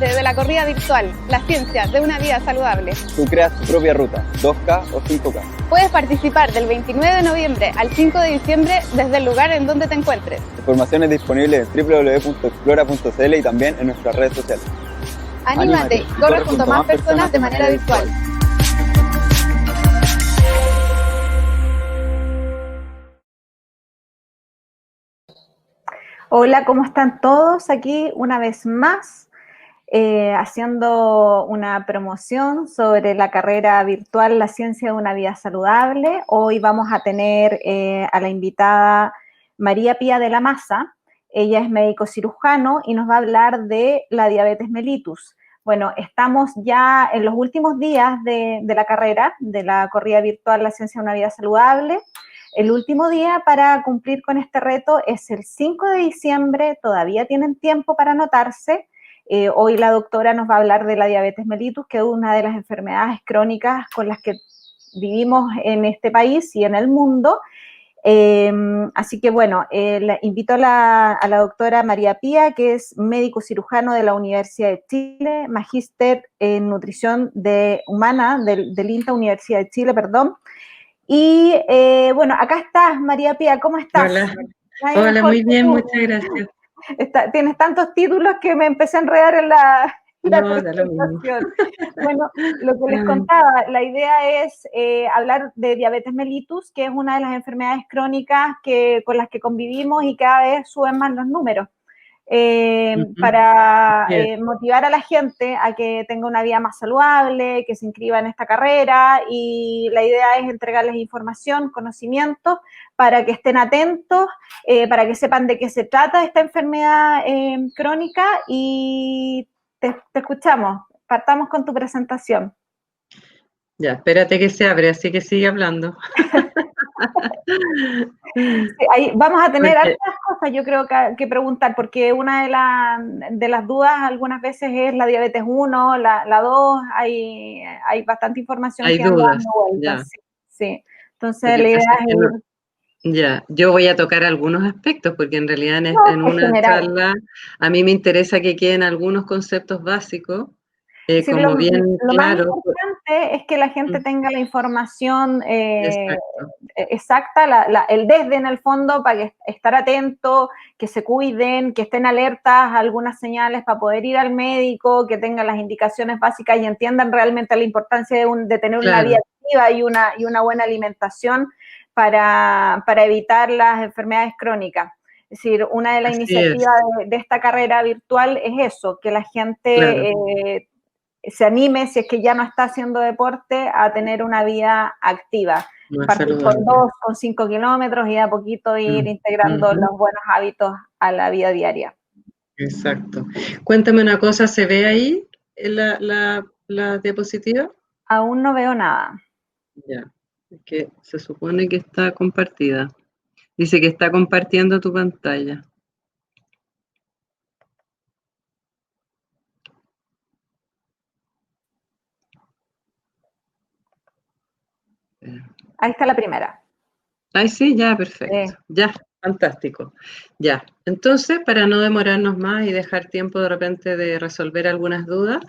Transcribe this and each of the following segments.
de la corrida virtual, la ciencia de una vida saludable. Tú creas tu propia ruta, 2K o 5K. Puedes participar del 29 de noviembre al 5 de diciembre desde el lugar en donde te encuentres. La información es disponible en www.explora.cl y también en nuestras redes sociales. Anímate y corre junto a más personas de manera virtual. Hola, ¿cómo están todos? Aquí una vez más haciendo una promoción sobre la carrera virtual La Ciencia de una Vida Saludable. Hoy vamos a tener a la invitada María Pía de la Maza. Ella es médico cirujano y nos va a hablar de la diabetes mellitus. Bueno, estamos ya en los últimos días de la carrera, de la corrida virtual La Ciencia de una Vida Saludable. El último día para cumplir con este reto es el 5 de diciembre, todavía tienen tiempo para anotarse. Hoy la doctora nos va a hablar de la diabetes mellitus, que es una de las enfermedades crónicas con las que vivimos en este país y en el mundo. Así que bueno, invito a la doctora María Pía, que es médico cirujano de la Universidad de Chile, magíster en nutrición humana del INTA Universidad de Chile, perdón. Y bueno, acá estás, María Pía, ¿cómo estás? Hola, muy bien, muchas gracias. Tienes tantos títulos que me empecé a enredar en la presentación. Bueno, lo que les contaba, la idea es hablar de diabetes mellitus, que es una de las enfermedades crónicas con las que convivimos y cada vez suben más los números. Para motivar a la gente a que tenga una vida más saludable, que se inscriba en esta carrera, y la idea es entregarles información, conocimientos, para que estén atentos, para que sepan de qué se trata esta enfermedad crónica, y te escuchamos. Partamos con tu presentación. Ya, espérate que se abre, así que sigue hablando. Sí, ahí vamos a tener hartas cosas, yo creo, que preguntar, porque una de las dudas algunas veces es la diabetes 1, la 2, hay bastante información hay que anda dudas, dando vueltas. Sí. Entonces la idea es Ya, yo voy a tocar algunos aspectos, porque en realidad en una charla a mí me interesa que queden algunos conceptos básicos, como bien lo más claro. importante es que la gente tenga la información Exacto. exacta, el desde en el fondo, para estar atento, que se cuiden, que estén alertas a algunas señales para poder ir al médico, que tengan las indicaciones básicas y entiendan realmente la importancia de tener una vida activa y una buena alimentación para evitar las enfermedades crónicas. Es decir, una de las iniciativas de esta carrera virtual es eso, que la gente se anime, si es que ya no está haciendo deporte, a tener una vida activa. Partir con 2, con 5 kilómetros y de a poquito ir integrando los buenos hábitos a la vida diaria. Exacto. Cuéntame una cosa, ¿se ve ahí la diapositiva? Aún no veo nada. Ya, es que se supone que está compartida. Dice que está compartiendo tu pantalla. Ahí está la primera. Ahí sí, ya, perfecto. Ya, fantástico. Ya, entonces, para no demorarnos más y dejar tiempo de repente de resolver algunas dudas,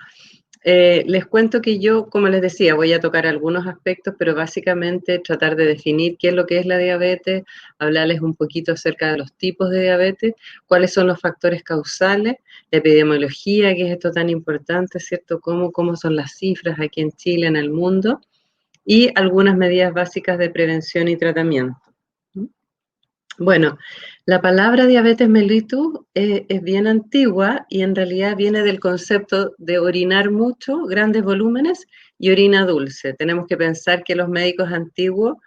les cuento que yo, como les decía, voy a tocar algunos aspectos, pero básicamente tratar de definir qué es lo que es la diabetes, hablarles un poquito acerca de los tipos de diabetes, cuáles son los factores causales, la epidemiología, que es esto tan importante, ¿cierto? Cómo son las cifras aquí en Chile, en el mundo, y algunas medidas básicas de prevención y tratamiento. Bueno, la palabra diabetes mellitus es bien antigua y en realidad viene del concepto de orinar mucho, grandes volúmenes, y orina dulce. Tenemos que pensar que los médicos antiguos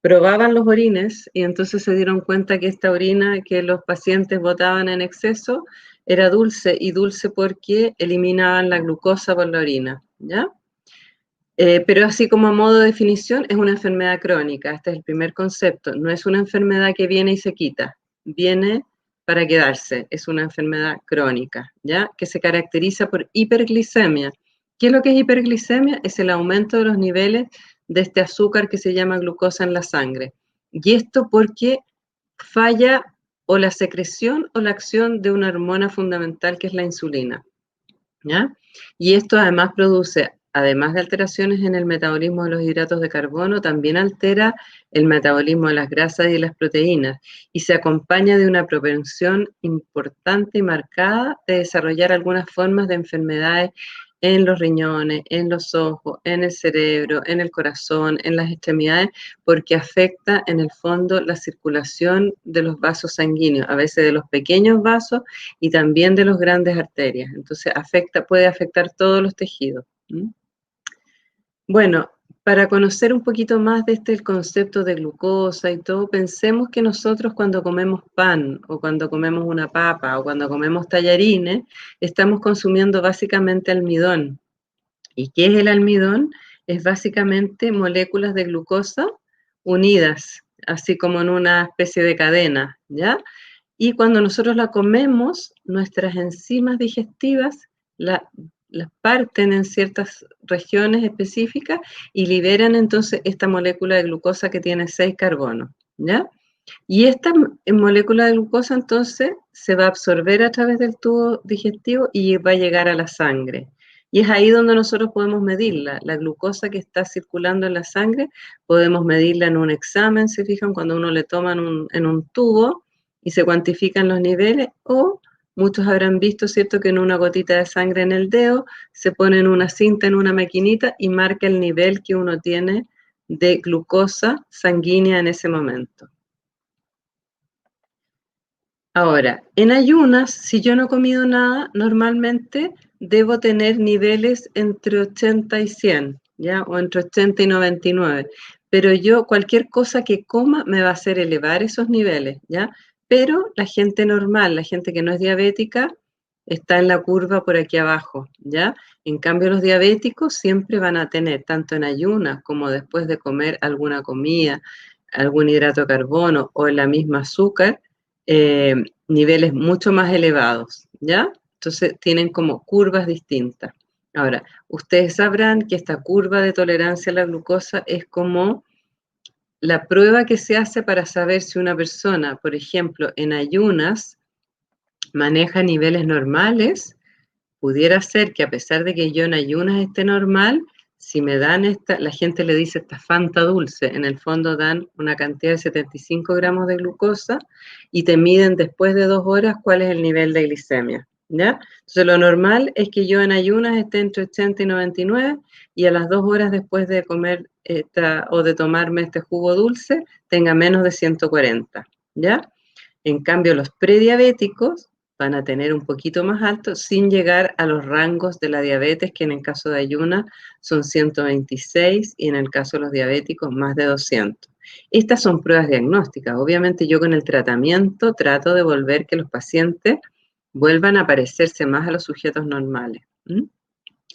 probaban los orines y entonces se dieron cuenta que esta orina que los pacientes botaban en exceso era dulce, y dulce porque eliminaban la glucosa por la orina, ¿ya? Pero así como a modo de definición, es una enfermedad crónica. Este es el primer concepto. No es una enfermedad que viene y se quita, viene para quedarse. Es una enfermedad crónica, ¿ya? Que se caracteriza por hiperglicemia. ¿Qué es lo que es hiperglicemia? Es el aumento de los niveles de este azúcar que se llama glucosa en la sangre. Y esto porque falla o la secreción o la acción de una hormona fundamental que es la insulina, ¿ya? Y esto además produce, además de alteraciones en el metabolismo de los hidratos de carbono, también altera el metabolismo de las grasas y las proteínas y se acompaña de una propensión importante y marcada de desarrollar algunas formas de enfermedades en los riñones, en los ojos, en el cerebro, en el corazón, en las extremidades, porque afecta en el fondo la circulación de los vasos sanguíneos, a veces de los pequeños vasos y también de las grandes arterias. Entonces puede afectar todos los tejidos. Bueno, para conocer un poquito más de el concepto de glucosa y todo, pensemos que nosotros cuando comemos pan o cuando comemos una papa o cuando comemos tallarines, estamos consumiendo básicamente almidón. ¿Y qué es el almidón? Es básicamente moléculas de glucosa unidas, así como en una especie de cadena, ¿ya? Y cuando nosotros la comemos, nuestras enzimas digestivas las parten en ciertas regiones específicas y liberan entonces esta molécula de glucosa que tiene 6 carbonos, ¿ya? Y esta molécula de glucosa entonces se va a absorber a través del tubo digestivo y va a llegar a la sangre. Y es ahí donde nosotros podemos medirla. La glucosa que está circulando en la sangre, podemos medirla en un examen, se fijan, cuando uno le toma en un tubo y se cuantifican los niveles, o muchos habrán visto, ¿cierto?, que en una gotita de sangre en el dedo se pone en una cinta, en una maquinita y marca el nivel que uno tiene de glucosa sanguínea en ese momento. Ahora, en ayunas, si yo no he comido nada, normalmente debo tener niveles entre 80 y 100, ¿ya? O entre 80 y 99. Pero yo, cualquier cosa que coma me va a hacer elevar esos niveles, ¿ya? Pero la gente normal, la gente que no es diabética, está en la curva por aquí abajo, ¿ya? En cambio, los diabéticos siempre van a tener, tanto en ayunas como después de comer alguna comida, algún hidrato de carbono o la misma azúcar, niveles mucho más elevados, ¿ya? Entonces tienen como curvas distintas. Ahora, ustedes sabrán que esta curva de tolerancia a la glucosa es como la prueba que se hace para saber si una persona, por ejemplo, en ayunas, maneja niveles normales. Pudiera ser que a pesar de que yo en ayunas esté normal, si me dan la gente le dice esta Fanta dulce, en el fondo dan una cantidad de 75 gramos de glucosa y te miden después de 2 horas cuál es el nivel de glicemia, ¿ya? Entonces lo normal es que yo en ayunas esté entre 80 y 99 y a las 2 horas después de comer o de tomarme este jugo dulce tenga menos de 140, ¿ya? En cambio los prediabéticos van a tener un poquito más alto sin llegar a los rangos de la diabetes, que en el caso de ayunas son 126 y en el caso de los diabéticos más de 200. Estas son pruebas diagnósticas. Obviamente yo con el tratamiento trato de volver que los pacientes vuelvan a parecerse más a los sujetos normales.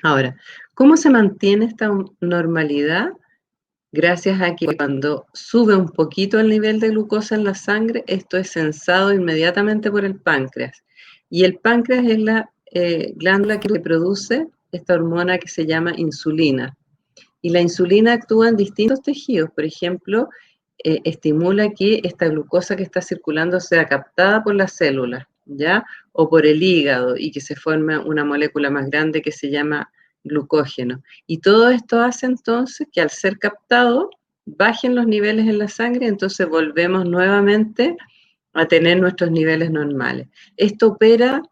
Ahora, ¿cómo se mantiene esta normalidad? Gracias a que cuando sube un poquito el nivel de glucosa en la sangre, esto es sensado inmediatamente por el páncreas. Y el páncreas es la glándula que produce esta hormona que se llama insulina. Y la insulina actúa en distintos tejidos. Por ejemplo, estimula que esta glucosa que está circulando sea captada por las células, ¿ya? O por el hígado y que se forme una molécula más grande que se llama glucógeno. Y todo esto hace entonces que al ser captado bajen los niveles en la sangre, entonces volvemos nuevamente a tener nuestros niveles normales. Esto opera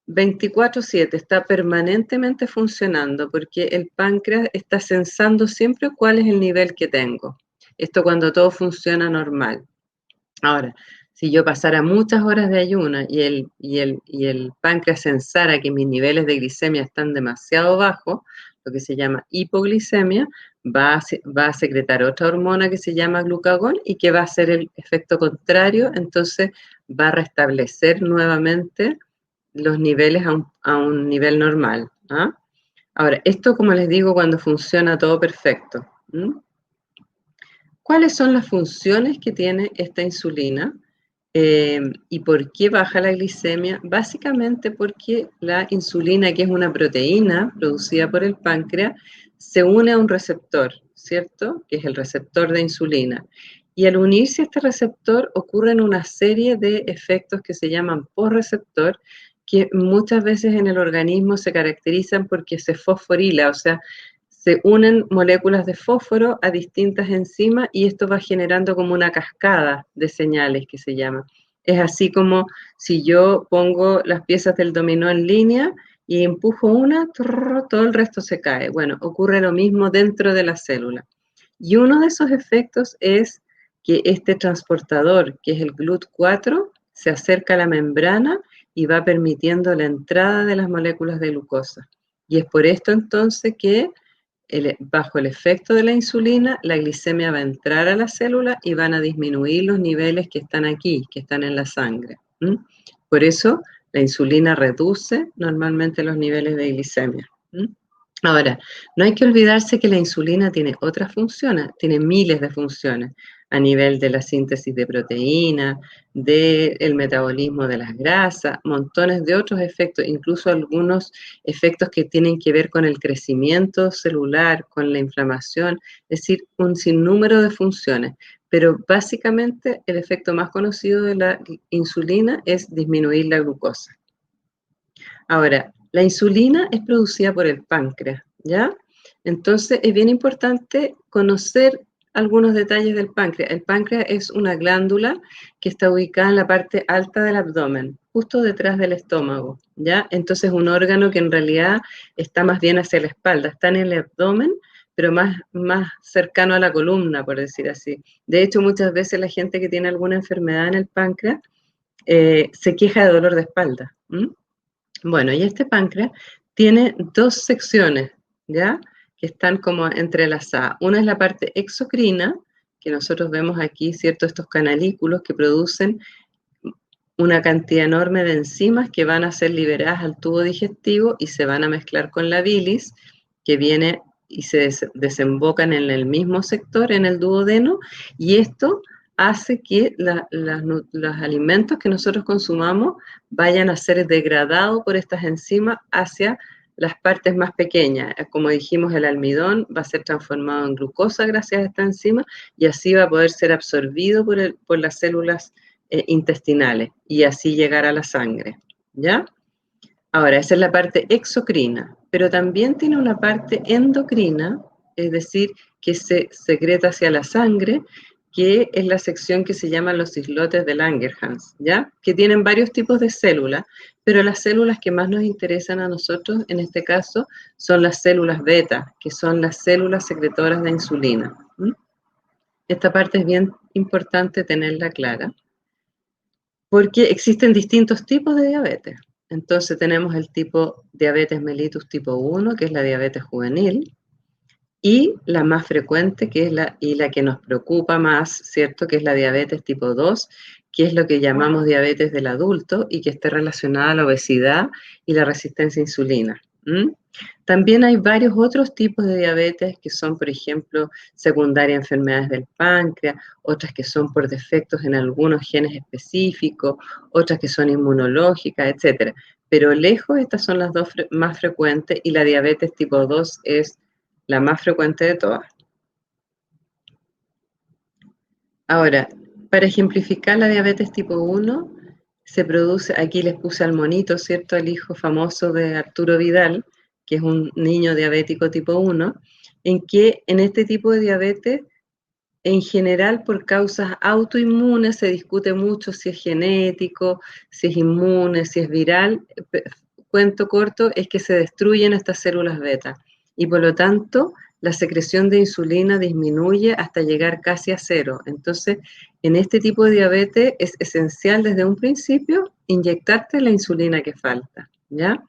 24/7, está permanentemente funcionando porque el páncreas está sensando siempre cuál es el nivel que tengo. Esto cuando todo funciona normal. Ahora, si yo pasara muchas horas de ayuno y el páncreas sensara que mis niveles de glicemia están demasiado bajos, lo que se llama hipoglicemia, va a secretar otra hormona que se llama glucagón y que va a hacer el efecto contrario, entonces va a restablecer nuevamente los niveles a un nivel normal. ¿Ah? Ahora, esto como les digo cuando funciona todo perfecto. ¿Cuáles son las funciones que tiene esta insulina? ¿Y por qué baja la glicemia? Básicamente porque la insulina, que es una proteína producida por el páncreas, se une a un receptor, ¿cierto? Que es el receptor de insulina. Y al unirse a este receptor ocurren una serie de efectos que se llaman posreceptor, que muchas veces en el organismo se caracterizan porque se fosforila, o sea, se unen moléculas de fósforo a distintas enzimas y esto va generando como una cascada de señales que se llama. Es así como si yo pongo las piezas del dominó en línea y empujo una, todo el resto se cae. Bueno, ocurre lo mismo dentro de la célula. Y uno de esos efectos es que este transportador, que es el GLUT4, se acerca a la membrana y va permitiendo la entrada de las moléculas de glucosa. Y es por esto entonces que bajo el efecto de la insulina, la glicemia va a entrar a la célula y van a disminuir los niveles que están aquí, que están en la sangre. ¿Mm? Por eso la insulina reduce normalmente los niveles de glicemia. ¿Mm? Ahora, no hay que olvidarse que la insulina tiene otras funciones, tiene miles de funciones a nivel de la síntesis de proteína, del metabolismo de las grasas, montones de otros efectos, incluso algunos efectos que tienen que ver con el crecimiento celular, con la inflamación, es decir, un sinnúmero de funciones. Pero básicamente el efecto más conocido de la insulina es disminuir la glucosa. Ahora, la insulina es producida por el páncreas, ¿ya? Entonces es bien importante conocer algunos detalles del páncreas. El páncreas es una glándula que está ubicada en la parte alta del abdomen, justo detrás del estómago, ¿ya? Entonces es un órgano que en realidad está más bien hacia la espalda, está en el abdomen, pero más cercano a la columna, por decir así. De hecho, muchas veces la gente que tiene alguna enfermedad en el páncreas se queja de dolor de espalda. ¿Mm? Bueno, y este páncreas tiene dos secciones, ¿ya? Que están como entrelazadas. Una es la parte exocrina, que nosotros vemos aquí, ¿cierto? Estos canalículos que producen una cantidad enorme de enzimas que van a ser liberadas al tubo digestivo y se van a mezclar con la bilis, que viene y se desembocan en el mismo sector, en el duodeno, y esto hace que los alimentos que nosotros consumamos vayan a ser degradados por estas enzimas hacia las partes más pequeñas. Como dijimos, el almidón va a ser transformado en glucosa gracias a esta enzima y así va a poder ser absorbido por las células intestinales y así llegar a la sangre, ¿ya? Ahora, esa es la parte exocrina, pero también tiene una parte endocrina, es decir, que se secreta hacia la sangre, que es la sección que se llama los islotes de Langerhans, ¿ya? Que tienen varios tipos de células, pero las células que más nos interesan a nosotros, en este caso, son las células beta, que son las células secretoras de insulina. ¿Mm? Esta parte es bien importante tenerla clara, porque existen distintos tipos de diabetes. Entonces tenemos el tipo diabetes mellitus tipo 1, que es la diabetes juvenil, y la más frecuente, que es la que nos preocupa más, ¿cierto? Que es la diabetes tipo 2, que es lo que llamamos diabetes del adulto y que está relacionada a la obesidad y la resistencia a insulina. ¿Mm? También hay varios otros tipos de diabetes que son, por ejemplo, secundarias a enfermedades del páncreas, otras que son por defectos en algunos genes específicos, otras que son inmunológicas, etc. Pero lejos estas son las dos más frecuentes y la diabetes tipo 2 es la más frecuente de todas. Ahora, para ejemplificar la diabetes tipo 1, se produce, aquí les puse al monito, ¿cierto? El hijo famoso de Arturo Vidal, que es un niño diabético tipo 1, en que en este tipo de diabetes, en general por causas autoinmunes, se discute mucho si es genético, si es inmune, si es viral. Cuento corto es que se destruyen estas células beta y por lo tanto la secreción de insulina disminuye hasta llegar casi a cero. Entonces, en este tipo de diabetes es esencial desde un principio inyectarte la insulina que falta, ¿ya?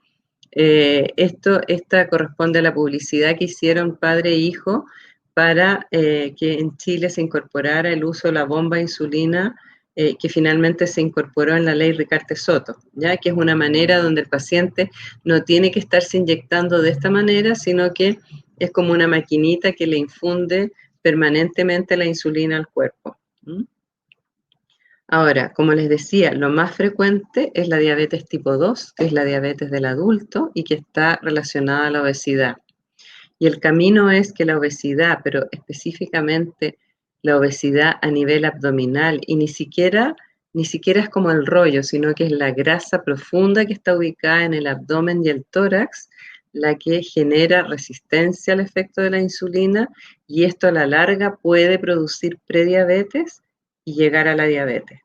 Esta corresponde a la publicidad que hicieron padre e hijo para que en Chile se incorporara el uso de la bomba de insulina que finalmente se incorporó en la ley Ricarte-Soto, ¿ya? Que es una manera donde el paciente no tiene que estarse inyectando de esta manera, sino que es como una maquinita que le infunde permanentemente la insulina al cuerpo. ¿Mm? Ahora, como les decía, lo más frecuente es la diabetes tipo 2, que es la diabetes del adulto y que está relacionada a la obesidad. Y el camino es que la obesidad, pero específicamente la obesidad a nivel abdominal y ni siquiera es como el rollo, sino que es la grasa profunda que está ubicada en el abdomen y el tórax la que genera resistencia al efecto de la insulina y esto a la larga puede producir prediabetes y llegar a la diabetes.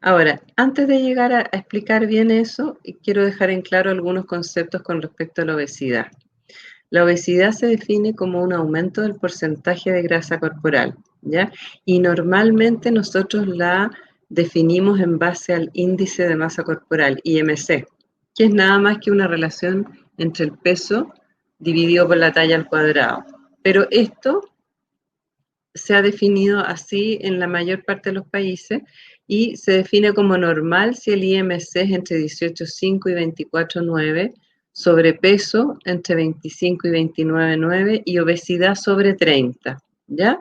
Ahora, antes de llegar a explicar bien eso, quiero dejar en claro algunos conceptos con respecto a la obesidad. La obesidad se define como un aumento del porcentaje de grasa corporal, ¿ya? Y normalmente nosotros la definimos en base al índice de masa corporal, IMC, que es nada más que una relación entre el peso dividido por la talla al cuadrado. Pero esto se ha definido así en la mayor parte de los países y se define como normal si el IMC es entre 18,5 y 24,9, sobrepeso entre 25 y 29,9 y obesidad sobre 30, ¿ya?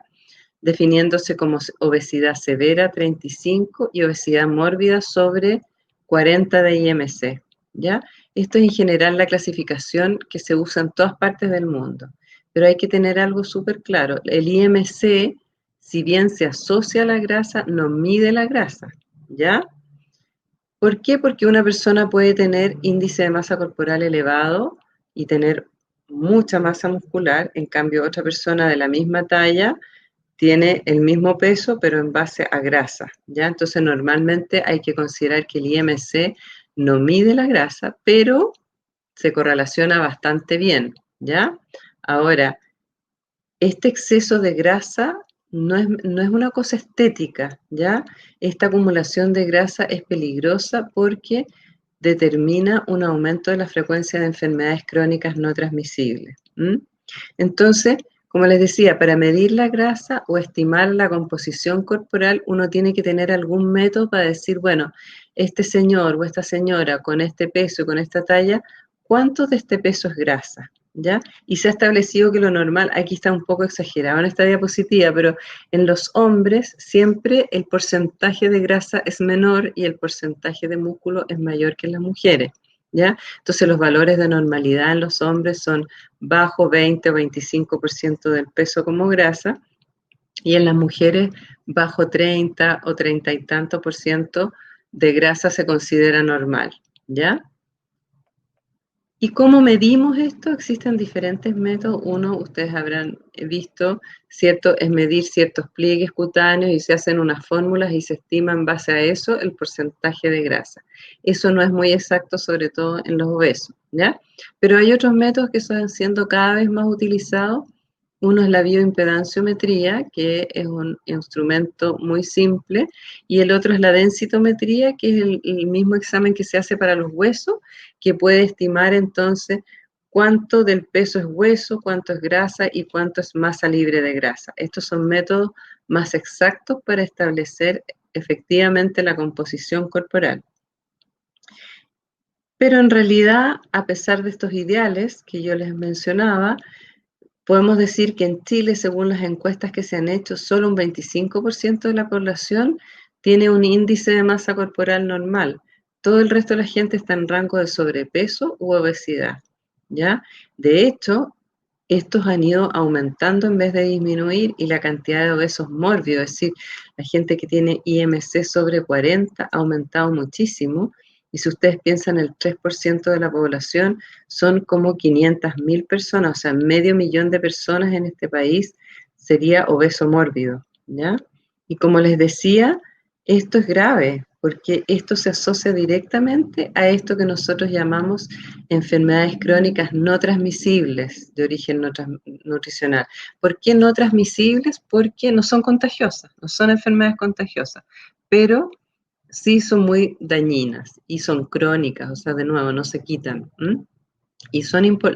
Definiéndose como obesidad severa 35 y obesidad mórbida sobre 40 de IMC, ¿ya? Esto es en general la clasificación que se usa en todas partes del mundo. Pero hay que tener algo súper claro. El IMC, si bien se asocia a la grasa, no mide la grasa, ¿ya? ¿Por qué? Porque una persona puede tener índice de masa corporal elevado y tener mucha masa muscular, en cambio otra persona de la misma talla tiene el mismo peso, pero en base a grasa, ¿ya? Entonces normalmente hay que considerar que el IMC no mide la grasa, pero se correlaciona bastante bien, ¿ya? Ahora, este exceso de grasa no es una cosa estética, ¿ya? Esta acumulación de grasa es peligrosa porque determina un aumento de la frecuencia de enfermedades crónicas no transmisibles. Entonces, como les decía, para medir la grasa o estimar la composición corporal, uno tiene que tener algún método para decir, bueno, este señor o esta señora con este peso y con esta talla, ¿cuánto de este peso es grasa? ¿Ya? Y se ha establecido que lo normal, aquí está un poco exagerado en esta diapositiva, pero en los hombres siempre el porcentaje de grasa es menor y el porcentaje de músculo es mayor que en las mujeres, ¿ya? Entonces los valores de normalidad en los hombres son bajo 20 o 25% del peso como grasa y en las mujeres bajo 30 o 30 y tanto por ciento de grasa se considera normal, ¿ya? ¿Y cómo medimos esto? Existen diferentes métodos. Uno, ustedes habrán visto, ¿cierto? Es medir ciertos pliegues cutáneos y se hacen unas fórmulas y se estima en base a eso el porcentaje de grasa. Eso no es muy exacto, sobre todo en los obesos, ¿ya? Pero hay otros métodos que están siendo cada vez más utilizados. Uno es la bioimpedanciometría, que es un instrumento muy simple, y el otro es la densitometría, que es el mismo examen que se hace para los huesos, que puede estimar entonces cuánto del peso es hueso, cuánto es grasa y cuánto es masa libre de grasa. Estos son métodos más exactos para establecer efectivamente la composición corporal. Pero en realidad, a pesar de estos ideales que yo les mencionaba, podemos decir que en Chile, según las encuestas que se han hecho, solo un 25% de la población tiene un índice de masa corporal normal. Todo el resto de la gente está en rango de sobrepeso u obesidad, ¿ya? De hecho, estos han ido aumentando en vez de disminuir y la cantidad de obesos mórbidos, es decir, la gente que tiene IMC sobre 40 ha aumentado muchísimo. Y si ustedes piensan, el 3% de la población son como 500.000 personas, o sea, 500.000 de personas en este país sería obeso mórbido, ¿ya? Y como les decía, esto es grave, porque esto se asocia directamente a esto que nosotros llamamos enfermedades crónicas no transmisibles de origen nutricional. ¿Por qué no transmisibles? Porque no son contagiosas, no son enfermedades contagiosas, pero sí son muy dañinas y son crónicas, o sea, de nuevo, no se quitan. Y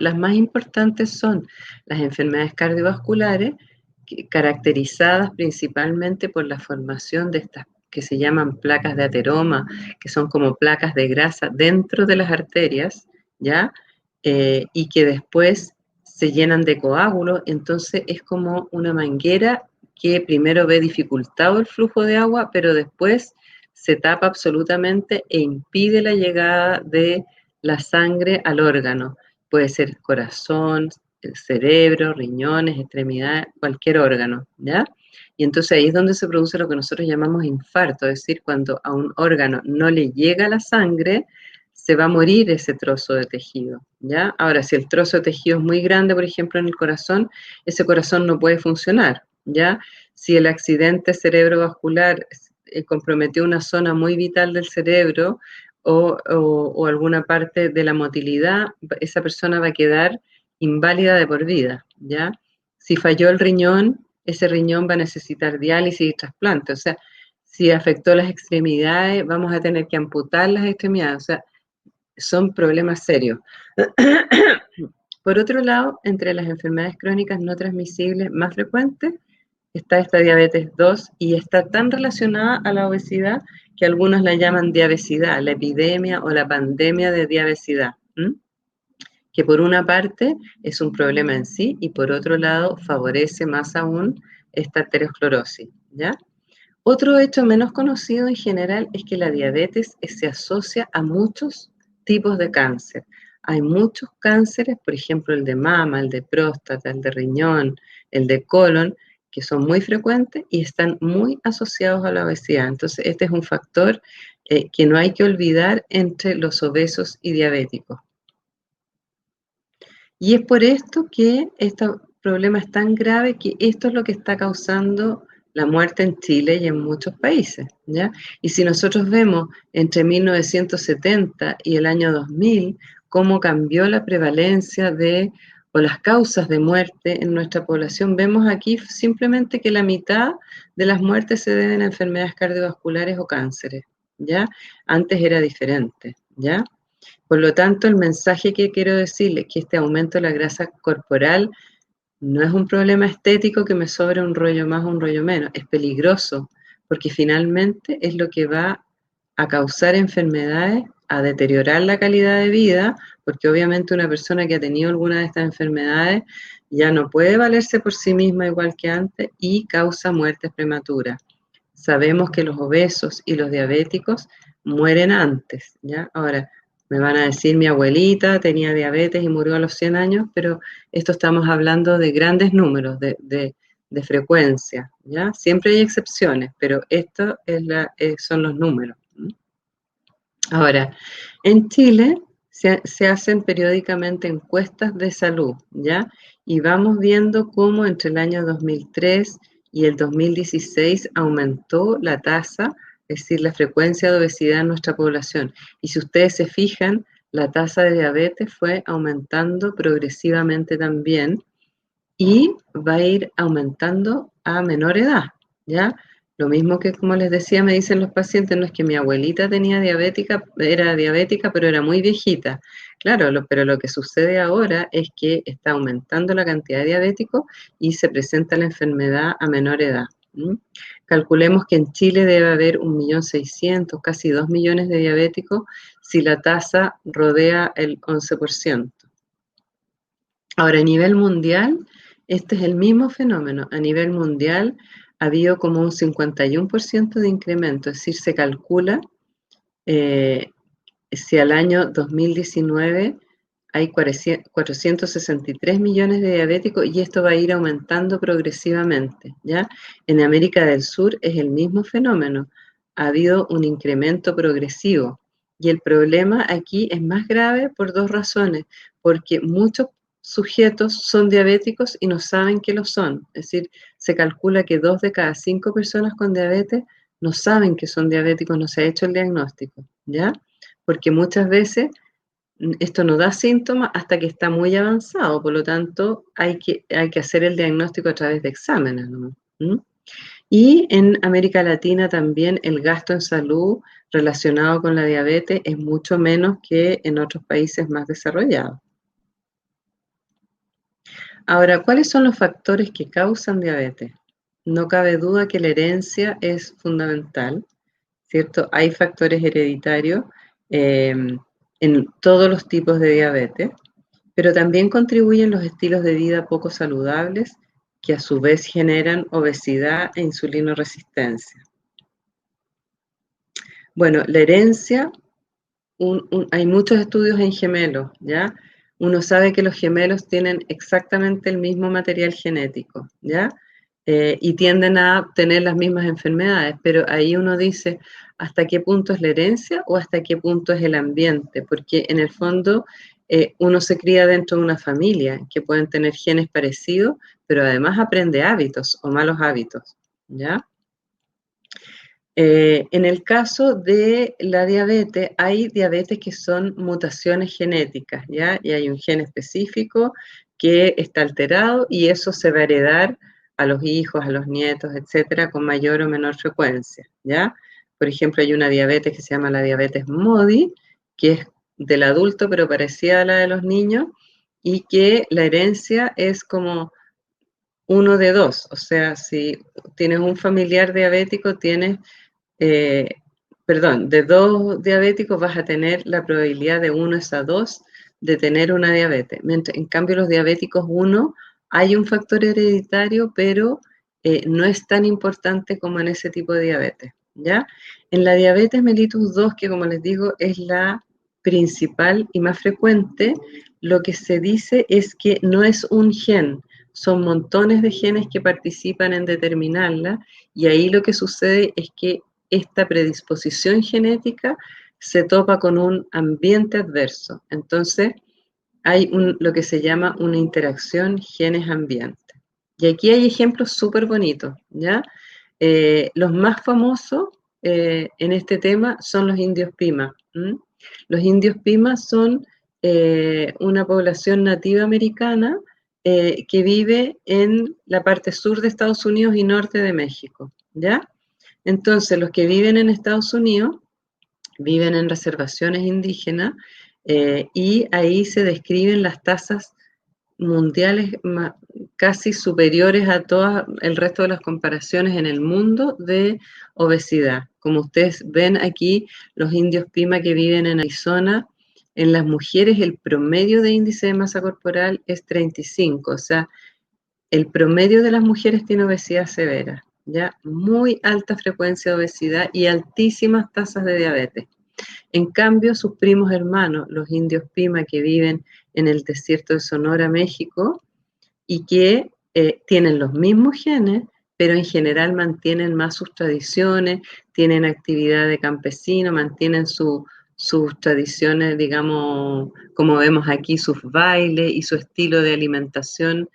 las más importantes son las enfermedades cardiovasculares, caracterizadas principalmente por la formación de estas que se llaman placas de ateroma, que son como placas de grasa dentro de las arterias, ¿ya? Y que después se llenan de coágulos, entonces es como una manguera que primero ve dificultado el flujo de agua, pero después se tapa absolutamente e impide la llegada de la sangre al órgano. Puede ser corazón, cerebro, riñones, extremidades, cualquier órgano, ¿ya? Y entonces ahí es donde se produce lo que nosotros llamamos infarto, es decir, cuando a un órgano no le llega la sangre, se va a morir ese trozo de tejido, ¿ya? Ahora, si el trozo de tejido es muy grande, por ejemplo, en el corazón, ese corazón no puede funcionar, ¿ya? Si el accidente cerebrovascular comprometió una zona muy vital del cerebro o alguna parte de la motilidad, esa persona va a quedar inválida de por vida, ¿ya? Si falló el riñón, ese riñón va a necesitar diálisis y trasplante, o sea, si afectó las extremidades, vamos a tener que amputar las extremidades, o sea, son problemas serios. Por otro lado, entre las enfermedades crónicas no transmisibles más frecuentes está esta diabetes 2 y está tan relacionada a la obesidad que algunos la llaman diabesidad, la epidemia o la pandemia de diabesidad, que por una parte es un problema en sí y por otro lado favorece más aún esta aterosclerosis, ¿ya? Otro hecho menos conocido en general es que la diabetes se asocia a muchos tipos de cáncer. Hay muchos cánceres, por ejemplo el de mama, el de próstata, el de riñón, el de colon, que son muy frecuentes y están muy asociados a la obesidad. Entonces este es un factor que no hay que olvidar entre los obesos y diabéticos. Y es por esto que este problema es tan grave que esto es lo que está causando la muerte en Chile y en muchos países, ¿ya? Y si nosotros vemos entre 1970 y el año 2000 cómo cambió la prevalencia o las causas de muerte en nuestra población, vemos aquí simplemente que la mitad de las muertes se deben a enfermedades cardiovasculares o cánceres, ¿ya? Antes era diferente, ¿ya? Por lo tanto, el mensaje que quiero decirles es que este aumento de la grasa corporal no es un problema estético que me sobre un rollo más o un rollo menos, es peligroso porque finalmente es lo que va a causar enfermedades, a deteriorar la calidad de vida, porque obviamente una persona que ha tenido alguna de estas enfermedades ya no puede valerse por sí misma igual que antes y causa muertes prematuras. Sabemos que los obesos y los diabéticos mueren antes, ¿ya? Ahora, me van a decir, mi abuelita tenía diabetes y murió a los 100 años, pero esto estamos hablando de grandes números, de frecuencia, ¿ya? Siempre hay excepciones, pero esto son los números. Ahora, en Chile se hacen periódicamente encuestas de salud, ¿ya? Y vamos viendo cómo entre el año 2003 y el 2016 aumentó la tasa, es decir, la frecuencia de obesidad en nuestra población. Y si ustedes se fijan, la tasa de diabetes fue aumentando progresivamente también y va a ir aumentando a menor edad, ¿ya? Lo mismo que, como les decía, me dicen los pacientes, no es que mi abuelita era diabética, pero era muy viejita. Claro, pero lo que sucede ahora es que está aumentando la cantidad de diabéticos y se presenta la enfermedad a menor edad. Calculemos que en Chile debe haber 1.600.000, casi 2 millones de diabéticos si la tasa rodea el 11%. Ahora, a nivel mundial, este es el mismo fenómeno. A nivel mundial ha habido como un 51% de incremento, es decir, se calcula si al año 2019 hay 463 millones de diabéticos y esto va a ir aumentando progresivamente, ¿ya? En América del Sur es el mismo fenómeno, ha habido un incremento progresivo y el problema aquí es más grave por dos razones, porque muchos sujetos son diabéticos y no saben que lo son, es decir, se calcula que 2 de cada 5 personas con diabetes no saben que son diabéticos, no se ha hecho el diagnóstico, ¿ya? Porque muchas veces esto no da síntomas hasta que está muy avanzado, por lo tanto hay que hacer el diagnóstico a través de exámenes, ¿no? Y en América Latina también el gasto en salud relacionado con la diabetes es mucho menos que en otros países más desarrollados. Ahora, ¿cuáles son los factores que causan diabetes? No cabe duda que la herencia es fundamental, ¿cierto? Hay factores hereditarios en todos los tipos de diabetes, pero también contribuyen los estilos de vida poco saludables que a su vez generan obesidad e insulinoresistencia. Bueno, la herencia, hay muchos estudios en gemelos, ¿ya? uno sabe que los gemelos tienen exactamente el mismo material genético, ¿ya? Y tienden a tener las mismas enfermedades, pero ahí uno dice hasta qué punto es la herencia o hasta qué punto es el ambiente, porque en el fondo uno se cría dentro de una familia que pueden tener genes parecidos, pero además aprende hábitos o malos hábitos, ¿ya? En el caso de la diabetes, hay diabetes que son mutaciones genéticas, ¿ya? Y hay un gen específico que está alterado y eso se va a heredar a los hijos, a los nietos, etcétera, con mayor o menor frecuencia, ¿ya? Por ejemplo, hay una diabetes que se llama la diabetes MODY, que es del adulto pero parecida a la de los niños y que la herencia es como uno de dos, o sea, si tienes un familiar diabético, tienes eh, de dos diabéticos vas a tener la probabilidad de 1 es a 2 de tener una diabetes. En cambio, los diabéticos 1 hay un factor hereditario, pero no es tan importante como en ese tipo de diabetes, ¿ya? En la diabetes mellitus 2, que como les digo es la principal y más frecuente, lo que se dice es que no es un gen, son montones de genes que participan en determinarla y ahí lo que sucede es que esta predisposición genética se topa con un ambiente adverso. Entonces, hay lo que se llama una interacción genes-ambiente. Y aquí hay ejemplos súper bonitos, ¿ya? Los más famosos en este tema son los indios Pima. Los indios Pima son una población nativa americana que vive en la parte sur de Estados Unidos y norte de México, ¿ya? Entonces, los que viven en Estados Unidos viven en reservaciones indígenas y ahí se describen las tasas mundiales casi superiores a todo el resto de las comparaciones en el mundo de obesidad. Como ustedes ven aquí, los indios Pima que viven en Arizona, en las mujeres el promedio de índice de masa corporal es 35, o sea, el promedio de las mujeres tiene obesidad severa, ya muy alta frecuencia de obesidad y altísimas tasas de diabetes. En cambio, sus primos hermanos, los indios Pima que viven en el desierto de Sonora, México, y que tienen los mismos genes, pero en general mantienen más sus tradiciones, tienen actividad de campesino, mantienen sus tradiciones, digamos, como vemos aquí, sus bailes y su estilo de alimentación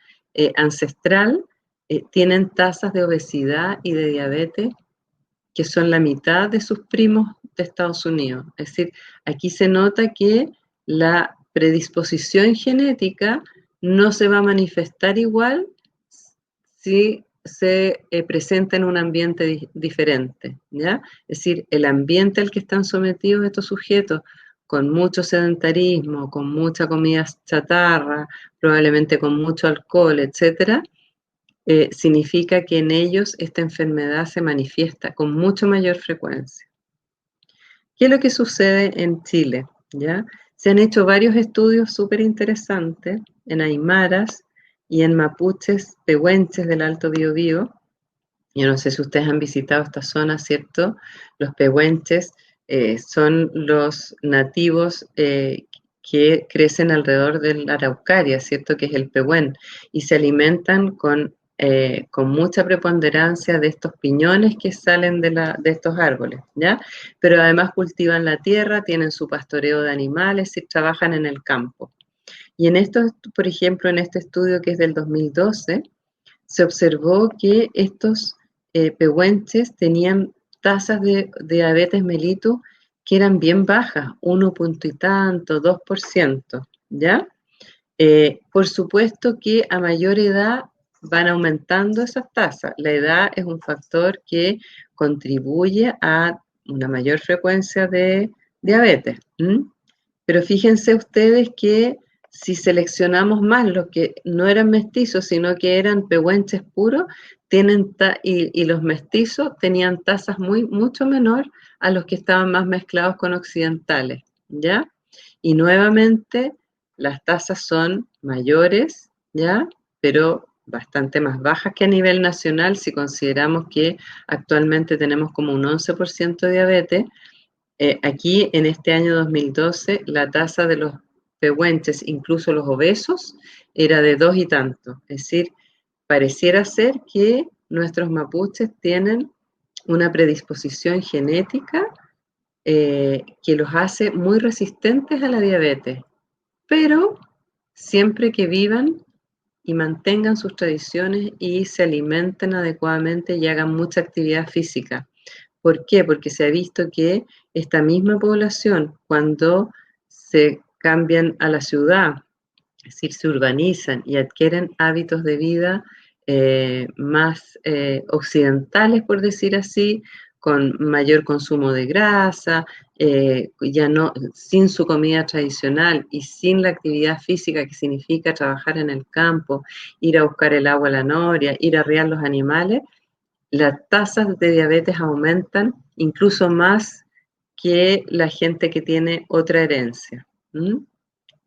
ancestral, tienen tasas de obesidad y de diabetes que son la mitad de sus primos de Estados Unidos. Es decir, aquí se nota que la predisposición genética no se va a manifestar igual si se presenta en un ambiente diferente, ¿ya? Es decir, el ambiente al que están sometidos estos sujetos, con mucho sedentarismo, con mucha comida chatarra, probablemente con mucho alcohol, etcétera, significa que en ellos esta enfermedad se manifiesta con mucho mayor frecuencia. ¿Qué es lo que sucede en Chile? ¿Ya? Se han hecho varios estudios súper interesantes en aymaras y en mapuches pehuenches del Alto Biobío. Yo no sé si ustedes han visitado esta zona, ¿cierto? Los pehuenches son los nativos que crecen alrededor de la araucaria, ¿cierto? Que es el pehuen, y se alimentan con mucha preponderancia de estos piñones que salen de estos árboles, ¿ya? Pero además cultivan la tierra, tienen su pastoreo de animales y trabajan en el campo. Y en esto, por ejemplo, en este estudio que es del 2012, se observó que estos pehuenches tenían tasas de diabetes mellitus que eran bien bajas, 1 punto y tanto, 2%, ¿ya? Por supuesto que a mayor edad van aumentando esas tasas. La edad es un factor que contribuye a una mayor frecuencia de diabetes. Pero fíjense ustedes que si seleccionamos más los que no eran mestizos, sino que eran pehuenches puros, y los mestizos tenían tasas mucho menor a los que estaban más mezclados con occidentales, ¿ya? Y nuevamente las tasas son mayores, ¿ya? Pero bastante más bajas que a nivel nacional si consideramos que actualmente tenemos como un 11% de diabetes. Aquí en este año 2012 la tasa de los pehuenches, incluso los obesos, era de 2 y tanto. Es decir, pareciera ser que nuestros mapuches tienen una predisposición genética que los hace muy resistentes a la diabetes, pero siempre que vivan y mantengan sus tradiciones y se alimenten adecuadamente y hagan mucha actividad física. ¿Por qué? Porque se ha visto que esta misma población, cuando se cambian a la ciudad, es decir, se urbanizan y adquieren hábitos de vida más occidentales, por decir así, con mayor consumo de grasa, ya no, sin su comida tradicional y sin la actividad física que significa trabajar en el campo, ir a buscar el agua a la noria, ir a arrear los animales, las tasas de diabetes aumentan incluso más que la gente que tiene otra herencia.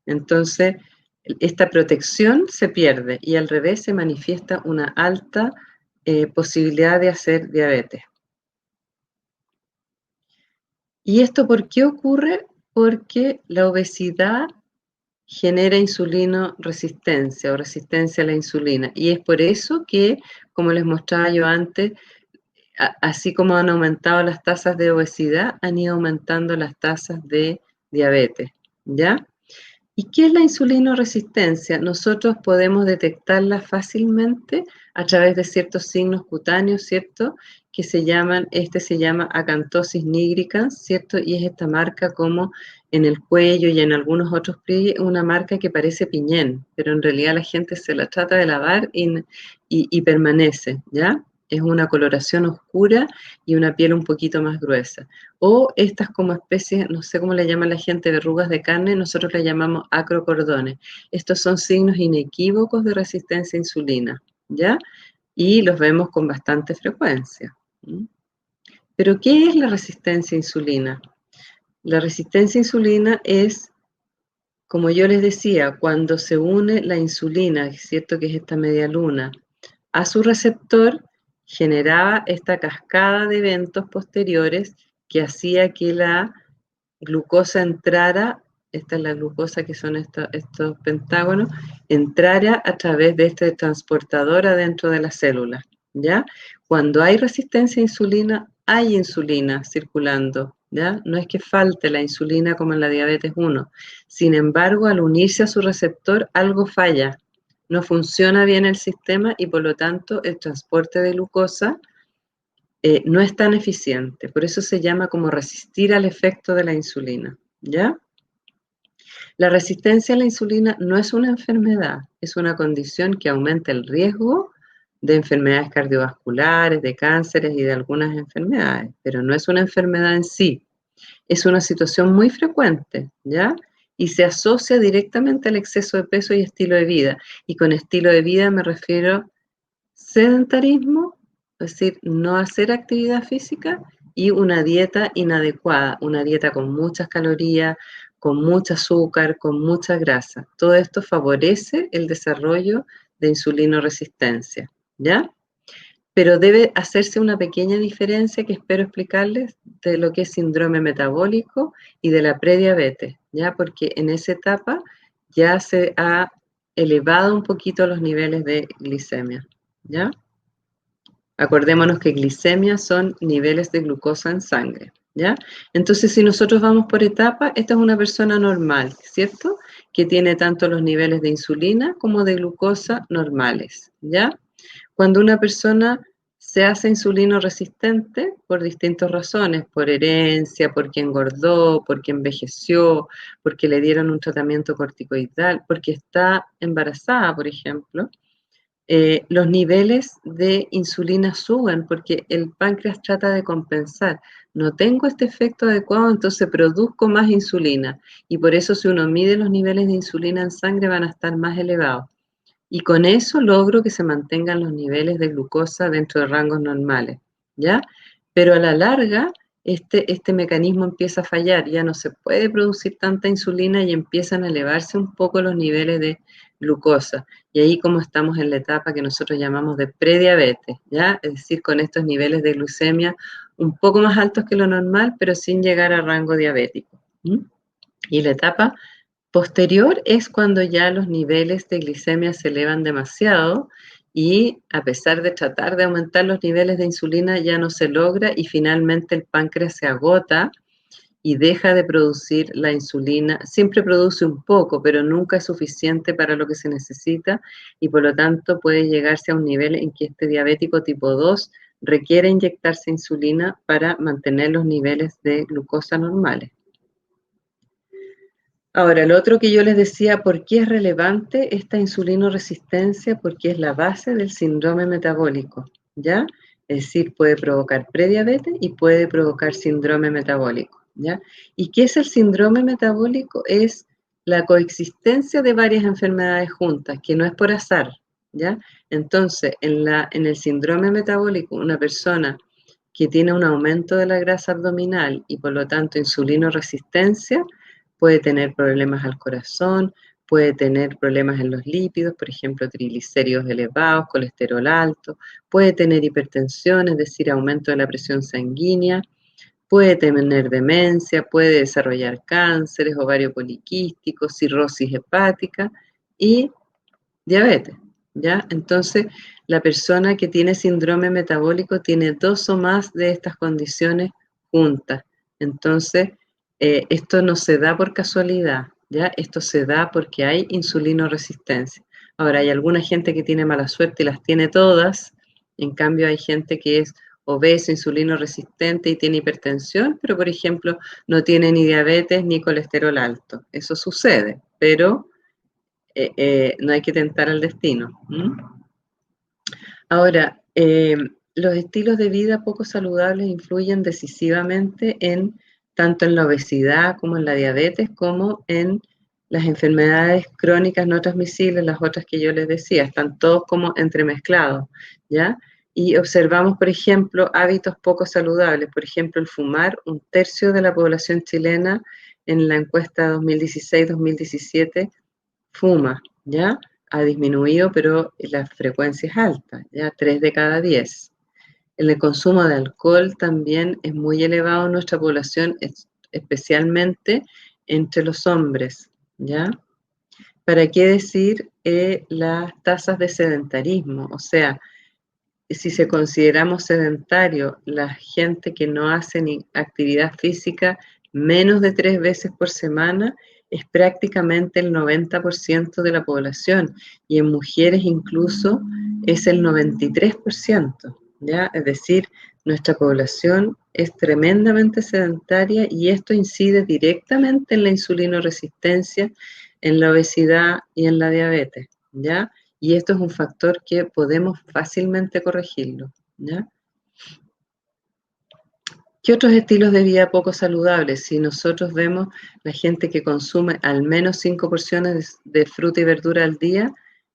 Entonces, esta protección se pierde y al revés se manifiesta una alta posibilidad de hacer diabetes. ¿Y esto por qué ocurre? Porque la obesidad genera insulinoresistencia o resistencia a la insulina. Y es por eso que, como les mostraba yo antes, así como han aumentado las tasas de obesidad, han ido aumentando las tasas de diabetes, ¿ya? ¿Y qué es la insulinoresistencia? Nosotros podemos detectarla fácilmente a través de ciertos signos cutáneos, ¿cierto? Que se llama acantosis nigricans, ¿cierto? Y es esta marca como en el cuello y en algunos otros pliegues, una marca que parece piñén, pero en realidad la gente se la trata de lavar y permanece, ¿ya? Es una coloración oscura y una piel un poquito más gruesa. O estas como especies, no sé cómo le llama la gente, verrugas de carne, nosotros le llamamos acrocordones. Estos son signos inequívocos de resistencia a insulina, ¿ya? Y los vemos con bastante frecuencia. Pero, ¿qué es la resistencia a insulina? La resistencia a insulina es, como yo les decía, cuando se une la insulina, es cierto que es esta media luna, a su receptor, generaba esta cascada de eventos posteriores que hacía que la glucosa entrara, esta es la glucosa que son estos pentágonos, entrara a través de este transportador adentro de la célula, ¿ya? Cuando hay resistencia a insulina, hay insulina circulando, ¿ya? No es que falte la insulina como en la diabetes 1. Sin embargo, al unirse a su receptor, algo falla. No funciona bien el sistema y por lo tanto el transporte de glucosa no es tan eficiente. Por eso se llama como resistir al efecto de la insulina, ¿ya? La resistencia a la insulina no es una enfermedad, es una condición que aumenta el riesgo de enfermedades cardiovasculares, de cánceres y de algunas enfermedades, pero no es una enfermedad en sí. Es una situación muy frecuente, ¿ya? Y se asocia directamente al exceso de peso y estilo de vida. Y con estilo de vida me refiero sedentarismo, es decir, no hacer actividad física y una dieta inadecuada, una dieta con muchas calorías, con mucho azúcar, con mucha grasa. Todo esto favorece el desarrollo de insulinoresistencia, ¿ya? Pero debe hacerse una pequeña diferencia que espero explicarles de lo que es síndrome metabólico y de la prediabetes, ¿ya? Porque en esa etapa ya se ha elevado un poquito los niveles de glicemia, ¿ya? Acordémonos que glicemia son niveles de glucosa en sangre, ¿ya? Entonces, si nosotros vamos por etapas, esta es una persona normal, ¿cierto? Que tiene tanto los niveles de insulina como de glucosa normales, ¿ya? Cuando una persona se hace insulino resistente por distintas razones, por herencia, porque engordó, porque envejeció, porque le dieron un tratamiento corticoidal, porque está embarazada, por ejemplo, los niveles de insulina suben porque el páncreas trata de compensar. No tengo este efecto adecuado, entonces produzco más insulina. Y por eso si uno mide los niveles de insulina en sangre van a estar más elevados. Y con eso logro que se mantengan los niveles de glucosa dentro de rangos normales, ¿ya? Pero a la larga, este mecanismo empieza a fallar, ya no se puede producir tanta insulina y empiezan a elevarse un poco los niveles de glucosa. Y ahí como estamos en la etapa que nosotros llamamos de prediabetes, ¿ya? Es decir, con estos niveles de glucemia un poco más altos que lo normal, pero sin llegar a rango diabético. ¿Mm? Y la etapa Posterior es cuando ya los niveles de glicemia se elevan demasiado y a pesar de tratar de aumentar los niveles de insulina ya no se logra y finalmente el páncreas se agota y deja de producir la insulina. Siempre produce un poco, pero nunca es suficiente para lo que se necesita y por lo tanto puede llegarse a un nivel en que este diabético tipo 2 requiere inyectarse insulina para mantener los niveles de glucosa normales. Ahora, lo otro que yo les decía, ¿por qué es relevante esta insulinoresistencia? Porque es la base del síndrome metabólico, ¿ya? Es decir, puede provocar prediabetes y puede provocar síndrome metabólico, ¿ya? ¿Y qué es el síndrome metabólico? Es la coexistencia de varias enfermedades juntas, que no es por azar, ¿ya? Entonces, en el síndrome metabólico, una persona que tiene un aumento de la grasa abdominal y por lo tanto insulinoresistencia, puede tener problemas al corazón, puede tener problemas en los lípidos, por ejemplo, triglicéridos elevados, colesterol alto, puede tener hipertensión, es decir, aumento de la presión sanguínea, puede tener demencia, puede desarrollar cánceres, ovario poliquístico, cirrosis hepática y diabetes, ¿ya? Entonces, la persona que tiene síndrome metabólico tiene 2 o más de estas condiciones juntas. Entonces, esto no se da por casualidad, ¿ya? Esto se da porque hay insulinoresistencia. Ahora, hay alguna gente que tiene mala suerte y las tiene todas, en cambio hay gente que es obeso, insulinoresistente y tiene hipertensión, pero por ejemplo no tiene ni diabetes ni colesterol alto. Eso sucede, pero no hay que tentar al destino. Ahora, los estilos de vida poco saludables influyen decisivamente tanto en la obesidad como en la diabetes, como en las enfermedades crónicas no transmisibles, las otras que yo les decía, están todos como entremezclados, ¿ya? Y observamos, por ejemplo, hábitos poco saludables, por ejemplo, el fumar. 1/3 de la población chilena en la encuesta 2016-2017 fuma, ¿ya? Ha disminuido, pero la frecuencia es alta, ¿ya? 3 de cada 10. El consumo de alcohol también es muy elevado en nuestra población, especialmente entre los hombres, ¿ya? ¿Para qué decir las tasas de sedentarismo? O sea, si se consideramos sedentario la gente que no hace ni actividad física menos de 3 veces por semana, es prácticamente el 90% de la población y en mujeres incluso es el 93%, ¿ya? Es decir, nuestra población es tremendamente sedentaria y esto incide directamente en la insulinoresistencia, en la obesidad y en la diabetes, ¿ya? Y esto es un factor que podemos fácilmente corregirlo, ¿ya? ¿Qué otros estilos de vida poco saludables? Si nosotros vemos la gente que consume al menos 5 porciones de fruta y verdura al día,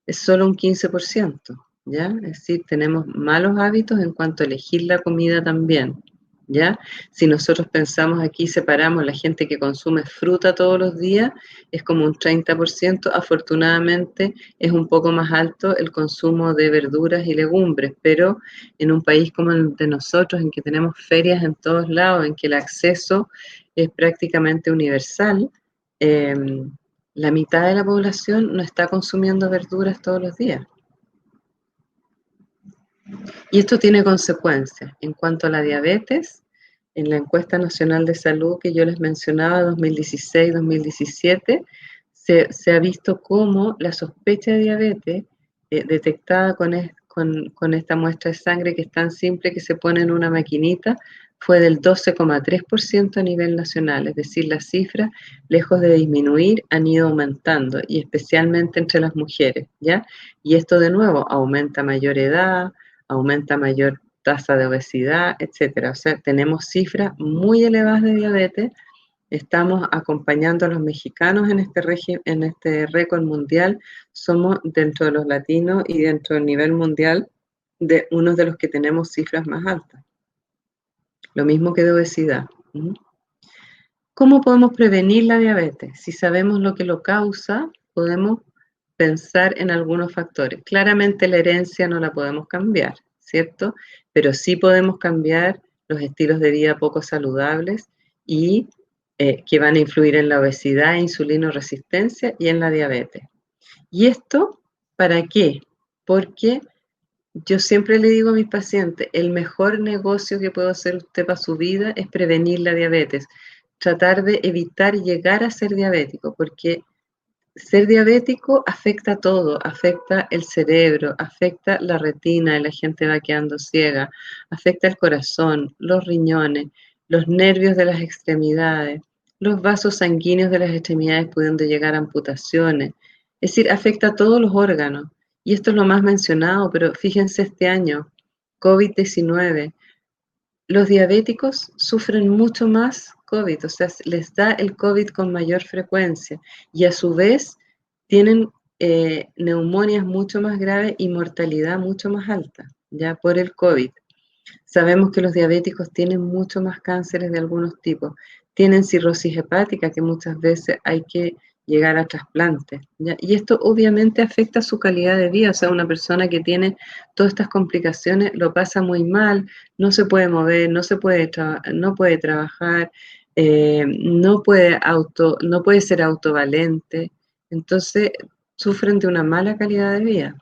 es solo un 15%, ¿ya? Es decir, tenemos malos hábitos en cuanto a elegir la comida también, ¿ya? Si nosotros pensamos aquí, separamos la gente que consume fruta todos los días, es como un 30%, afortunadamente es un poco más alto el consumo de verduras y legumbres, pero en un país como el de nosotros, en que tenemos ferias en todos lados, en que el acceso es prácticamente universal, la mitad de la población no está consumiendo verduras todos los días. Y esto tiene consecuencias. En cuanto a la diabetes, en la encuesta nacional de salud que yo les mencionaba, 2016-2017, se ha visto cómo la sospecha de diabetes detectada con esta muestra de sangre que es tan simple que se pone en una maquinita, fue del 12,3% a nivel nacional, es decir, las cifras, lejos de disminuir, han ido aumentando, y especialmente entre las mujeres, ¿ya? Y esto de nuevo aumenta mayor edad, aumenta mayor tasa de obesidad, etcétera. O sea, tenemos cifras muy elevadas de diabetes. Estamos acompañando a los mexicanos en este récord mundial. Somos dentro de los latinos y dentro del nivel mundial de unos de los que tenemos cifras más altas. Lo mismo que de obesidad. ¿Cómo podemos prevenir la diabetes? Si sabemos lo que lo causa, podemos pensar en algunos factores. Claramente la herencia no la podemos cambiar, ¿cierto? Pero sí podemos cambiar los estilos de vida poco saludables y que van a influir en la obesidad, insulinoresistencia y en la diabetes. ¿Y esto para qué? Porque yo siempre le digo a mis pacientes, el mejor negocio que puede hacer usted para su vida es prevenir la diabetes, tratar de evitar llegar a ser diabético, porque ser diabético afecta todo, afecta el cerebro, afecta la retina, la gente va quedando ciega, afecta el corazón, los riñones, los nervios de las extremidades, los vasos sanguíneos de las extremidades pudiendo llegar a amputaciones. Es decir, afecta a todos los órganos. Y esto es lo más mencionado, pero fíjense este año, COVID-19, los diabéticos sufren mucho más COVID, o sea, les da el COVID con mayor frecuencia y a su vez tienen neumonias mucho más graves y mortalidad mucho más alta, ya por el COVID. Sabemos que los diabéticos tienen mucho más cánceres de algunos tipos, tienen cirrosis hepática que muchas veces hay que llegar a trasplantes, ¿ya? Y esto obviamente afecta su calidad de vida, o sea, una persona que tiene todas estas complicaciones lo pasa muy mal, no se puede mover, no puede trabajar, no puede ser autovalente, entonces sufren de una mala calidad de vida.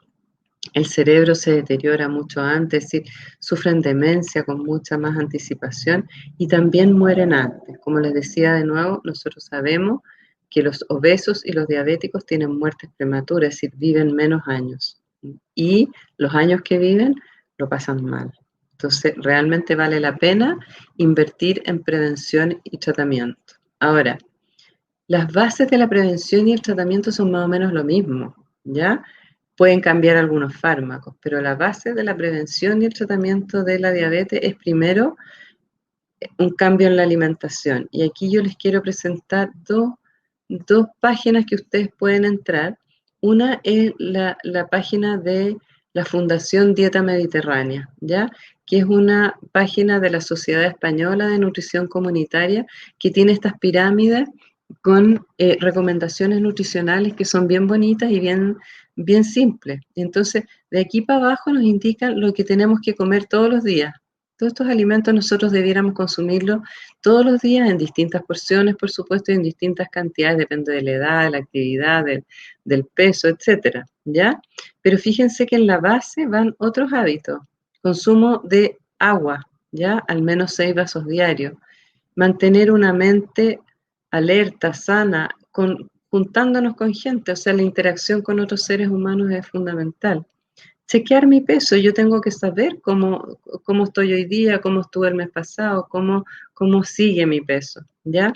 El cerebro se deteriora mucho antes, es decir, sufren demencia con mucha más anticipación y también mueren antes. Como les decía de nuevo, nosotros sabemos que los obesos y los diabéticos tienen muertes prematuras, es decir, viven menos años. Y los años que viven lo pasan mal. Entonces, realmente vale la pena invertir en prevención y tratamiento. Ahora, las bases de la prevención y el tratamiento son más o menos lo mismo, ¿ya? Pueden cambiar algunos fármacos, pero la base de la prevención y el tratamiento de la diabetes es primero un cambio en la alimentación. Y aquí yo les quiero presentar dos páginas que ustedes pueden entrar. Una es la página de la Fundación Dieta Mediterránea, ¿ya? Que es una página de la Sociedad Española de Nutrición Comunitaria que tiene estas pirámides con recomendaciones nutricionales que son bien bonitas y bien simples. Entonces, de aquí para abajo nos indican lo que tenemos que comer todos los días. Todos estos alimentos nosotros debiéramos consumirlos todos los días en distintas porciones, por supuesto, y en distintas cantidades, depende de la edad, de la actividad, del peso, etcétera, ¿ya? Pero fíjense que en la base van otros hábitos. Consumo de agua, ¿ya? Al menos 6 vasos diarios. Mantener una mente alerta, sana, juntándonos con gente, o sea, la interacción con otros seres humanos es fundamental. Chequear mi peso, yo tengo que saber cómo estoy hoy día, cómo estuve el mes pasado, cómo sigue mi peso, ¿ya?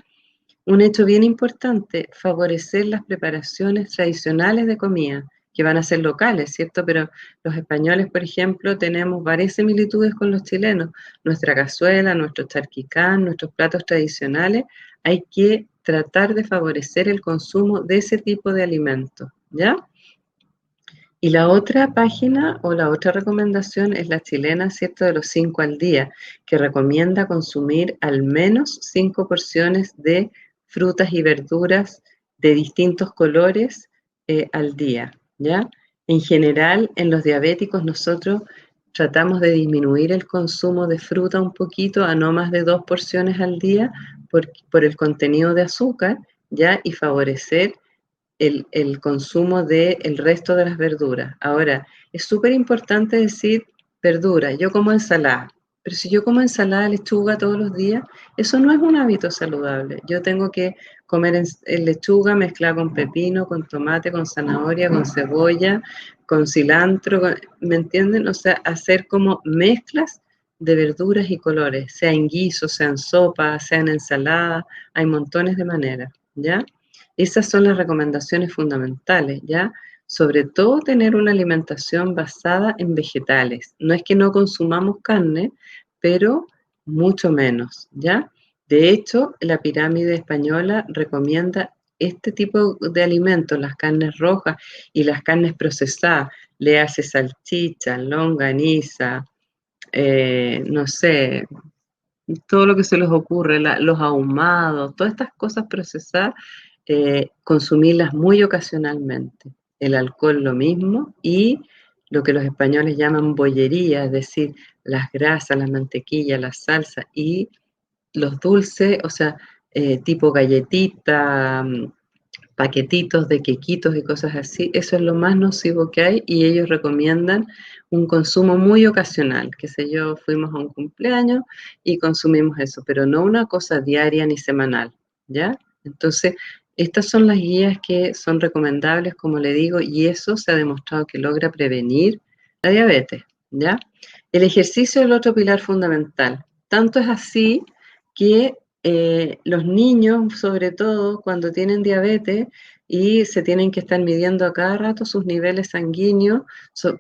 Un hecho bien importante, favorecer las preparaciones tradicionales de comida, que van a ser locales, ¿cierto? Pero los españoles, por ejemplo, tenemos varias similitudes con los chilenos. Nuestra cazuela, nuestro charquicán, nuestros platos tradicionales, hay que tratar de favorecer el consumo de ese tipo de alimentos, ¿ya? Y la otra página o la otra recomendación es la chilena, ¿cierto? De los 5 al día, que recomienda consumir al menos 5 porciones de frutas y verduras de distintos colores al día, ¿ya? En general, en los diabéticos nosotros tratamos de disminuir el consumo de fruta un poquito a no más de 2 porciones al día por el contenido de azúcar, ¿ya? Y favorecer el consumo del resto de las verduras. Ahora, es súper importante decir verdura. Yo como ensalada, pero si yo como ensalada de lechuga todos los días, eso no es un hábito saludable. Yo tengo que comer lechuga mezclada con pepino, con tomate, con zanahoria, con cebolla, con cilantro, ¿me entienden? O sea, hacer como mezclas de verduras y colores, sea en guiso, sea en sopa, sea en ensalada, hay montones de maneras, ¿ya? Esas son las recomendaciones fundamentales, ¿ya? Sobre todo tener una alimentación basada en vegetales. No es que no consumamos carne, pero mucho menos, ¿ya? De hecho, la pirámide española recomienda este tipo de alimentos, las carnes rojas y las carnes procesadas. Le hace salchicha, longaniza, no sé, todo lo que se les ocurre, los ahumados, todas estas cosas procesadas, consumirlas muy ocasionalmente. El alcohol lo mismo y lo que los españoles llaman bollería, es decir, las grasas, las mantequillas, la salsa y los dulces, o sea, tipo galletita, paquetitos de quequitos y cosas así, eso es lo más nocivo que hay y ellos recomiendan un consumo muy ocasional, qué sé yo, fuimos a un cumpleaños y consumimos eso, pero no una cosa diaria ni semanal, ¿ya? Entonces, estas son las guías que son recomendables, como le digo, y eso se ha demostrado que logra prevenir la diabetes, ¿ya? El ejercicio es el otro pilar fundamental. Tanto es así que los niños, sobre todo cuando tienen diabetes y se tienen que estar midiendo a cada rato sus niveles sanguíneos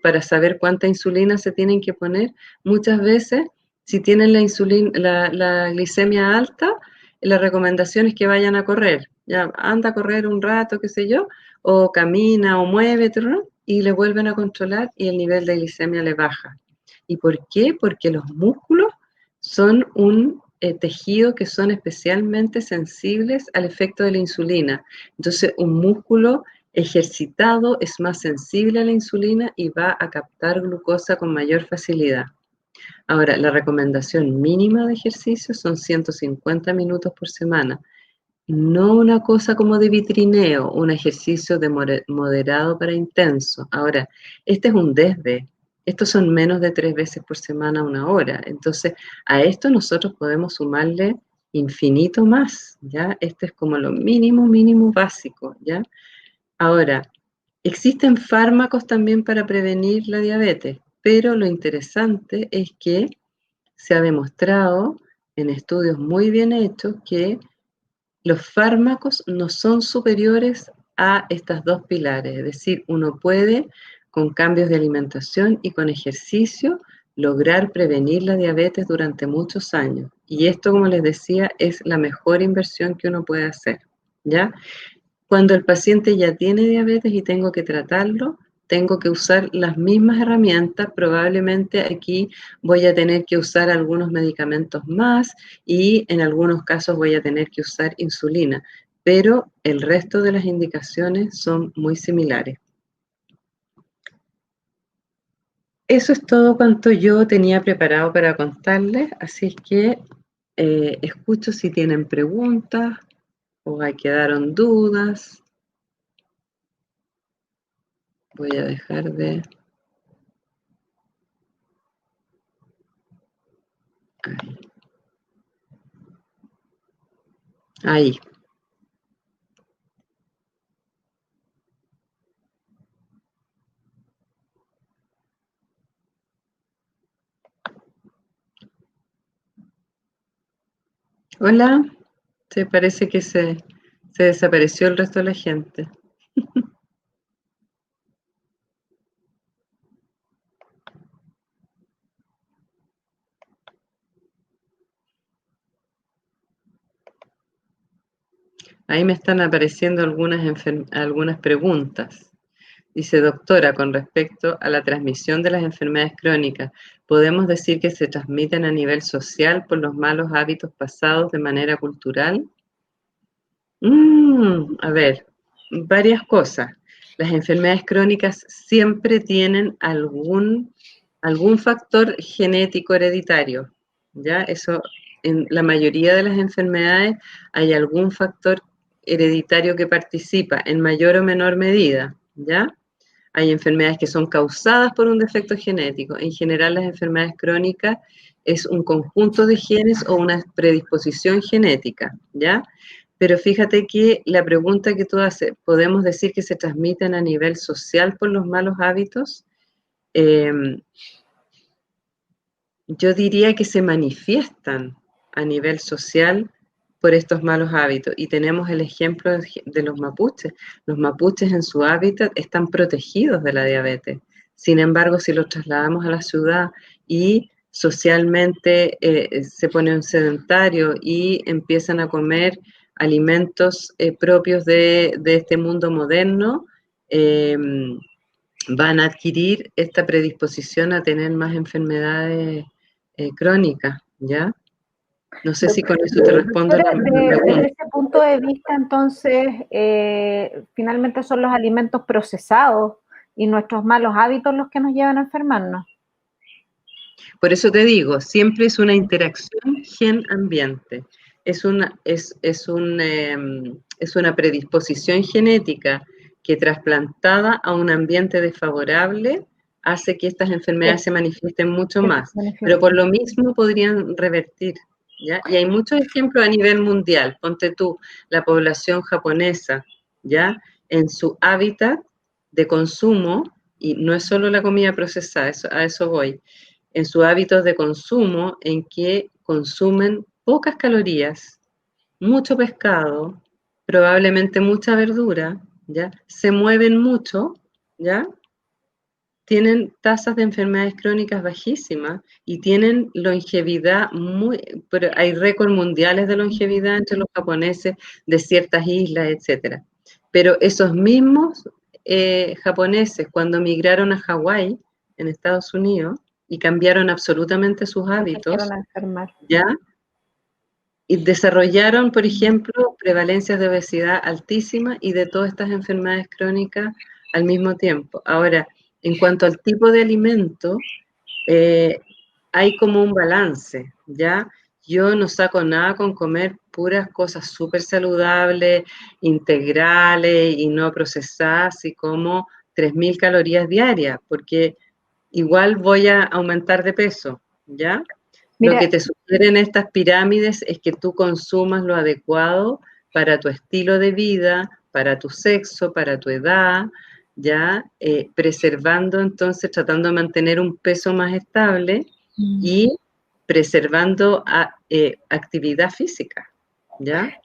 para saber cuánta insulina se tienen que poner, muchas veces, si tienen la glicemia alta, la recomendación es que vayan a correr. Ya, anda a correr un rato, qué sé yo, o camina o muévete, ¿no? Y le vuelven a controlar y el nivel de glicemia le baja. ¿Y por qué? Porque los músculos son un tejido que son especialmente sensibles al efecto de la insulina. Entonces, un músculo ejercitado es más sensible a la insulina y va a captar glucosa con mayor facilidad. Ahora, la recomendación mínima de ejercicio son 150 minutos por semana. No una cosa como de vitrineo, un ejercicio de moderado para intenso. Ahora, este es un desde. Estos son menos de 3 veces por semana, 1 hora. Entonces, a esto nosotros podemos sumarle infinito más, ¿ya? Este es como lo mínimo, mínimo básico, ¿ya? Ahora, existen fármacos también para prevenir la diabetes, pero lo interesante es que se ha demostrado en estudios muy bien hechos que los fármacos no son superiores a estas dos pilares, es decir, uno puede con cambios de alimentación y con ejercicio lograr prevenir la diabetes durante muchos años. Y esto, como les decía, es la mejor inversión que uno puede hacer, ¿ya? Cuando el paciente ya tiene diabetes y tengo que tratarlo, tengo que usar las mismas herramientas, probablemente aquí voy a tener que usar algunos medicamentos más y en algunos casos voy a tener que usar insulina, pero el resto de las indicaciones son muy similares. Eso es todo cuanto yo tenía preparado para contarles, así es que escucho si tienen preguntas o quedaron dudas. Voy a dejar de... Ahí. Hola. Sí, parece que se desapareció el resto de la gente. Ahí me están apareciendo algunas preguntas. Dice, doctora, con respecto a la transmisión de las enfermedades crónicas, ¿podemos decir que se transmiten a nivel social por los malos hábitos pasados de manera cultural? A ver, varias cosas. Las enfermedades crónicas siempre tienen algún factor genético hereditario, ¿ya? Eso, en la mayoría de las enfermedades hay algún factor hereditario que participa en mayor o menor medida, ¿ya? Hay enfermedades que son causadas por un defecto genético. En general, las enfermedades crónicas es un conjunto de genes o una predisposición genética, ¿ya? Pero fíjate que la pregunta que tú haces, ¿podemos decir que se transmiten a nivel social por los malos hábitos? Yo diría que se manifiestan a nivel social por estos malos hábitos. Y tenemos el ejemplo de los mapuches. Los mapuches en su hábitat están protegidos de la diabetes. Sin embargo, si los trasladamos a la ciudad y socialmente se ponen sedentarios y empiezan a comer alimentos propios de este mundo moderno, van a adquirir esta predisposición a tener más enfermedades crónicas, ¿ya? No sé si con eso te respondo la pregunta. Desde ese punto de vista, entonces, finalmente son los alimentos procesados y nuestros malos hábitos los que nos llevan a enfermarnos. Por eso te digo, siempre es una interacción gen-ambiente. es una predisposición genética que trasplantada a un ambiente desfavorable hace que estas enfermedades se manifiesten mucho más, pero por lo mismo podrían revertir, ¿ya? Y hay muchos ejemplos a nivel mundial. Ponte tú, la población japonesa, ¿ya? En su hábitat de consumo, y no es solo la comida procesada, a eso voy, en sus hábitos de consumo en que consumen pocas calorías, mucho pescado, probablemente mucha verdura, ¿ya? Se mueven mucho, ¿ya? Tienen tasas de enfermedades crónicas bajísimas y tienen longevidad pero hay récords mundiales de longevidad entre los japoneses de ciertas islas, etcétera. Pero esos mismos japoneses, cuando migraron a Hawái, en Estados Unidos, y cambiaron absolutamente sus hábitos, ¿ya? Y desarrollaron, por ejemplo, prevalencias de obesidad altísimas y de todas estas enfermedades crónicas al mismo tiempo. Ahora, en cuanto al tipo de alimento, hay como un balance, ¿ya? Yo no saco nada con comer puras cosas súper saludables, integrales y no procesadas, y como 3.000 calorías diarias, porque igual voy a aumentar de peso, ¿ya? Mira, lo que te sugieren estas pirámides es que tú consumas lo adecuado para tu estilo de vida, para tu sexo, para tu edad, ¿ya? Preservando entonces, tratando de mantener un peso más estable y preservando actividad física, ¿ya?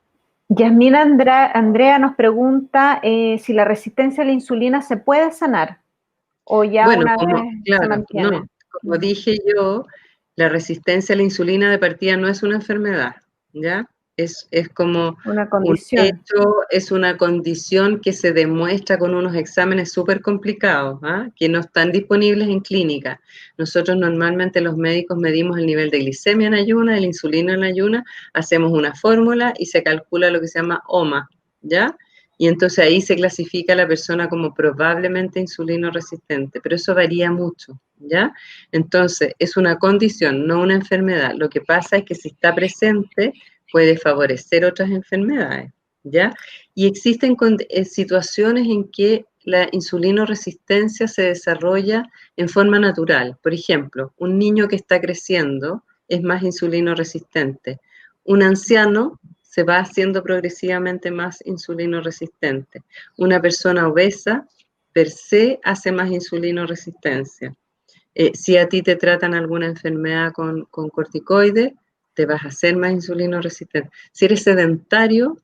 Yasmina Andrea nos pregunta si la resistencia a la insulina se puede sanar o ya bueno, una vez claro, se mantiene. No, como dije yo, la resistencia a la insulina de partida no es una enfermedad, ¿ya? Es como una condición. Un hecho, es una condición que se demuestra con unos exámenes súper complicados, ¿ah? Que no están disponibles en clínica. Nosotros normalmente los médicos medimos el nivel de glicemia en ayuna, el insulina en ayuna, hacemos una fórmula y se calcula lo que se llama OMA, ¿ya? Y entonces ahí se clasifica a la persona como probablemente insulino resistente, pero eso varía mucho, ¿ya? Entonces, es una condición, no una enfermedad. Lo que pasa es que si está presente, puede favorecer otras enfermedades, ¿ya? Y existen situaciones en que la insulinoresistencia se desarrolla en forma natural. Por ejemplo, un niño que está creciendo es más insulinoresistente. Un anciano se va haciendo progresivamente más insulinoresistente. Una persona obesa per se hace más insulinoresistencia. Si a ti te tratan alguna enfermedad con corticoides, te vas a hacer más insulinoresistente. Si eres sedentario,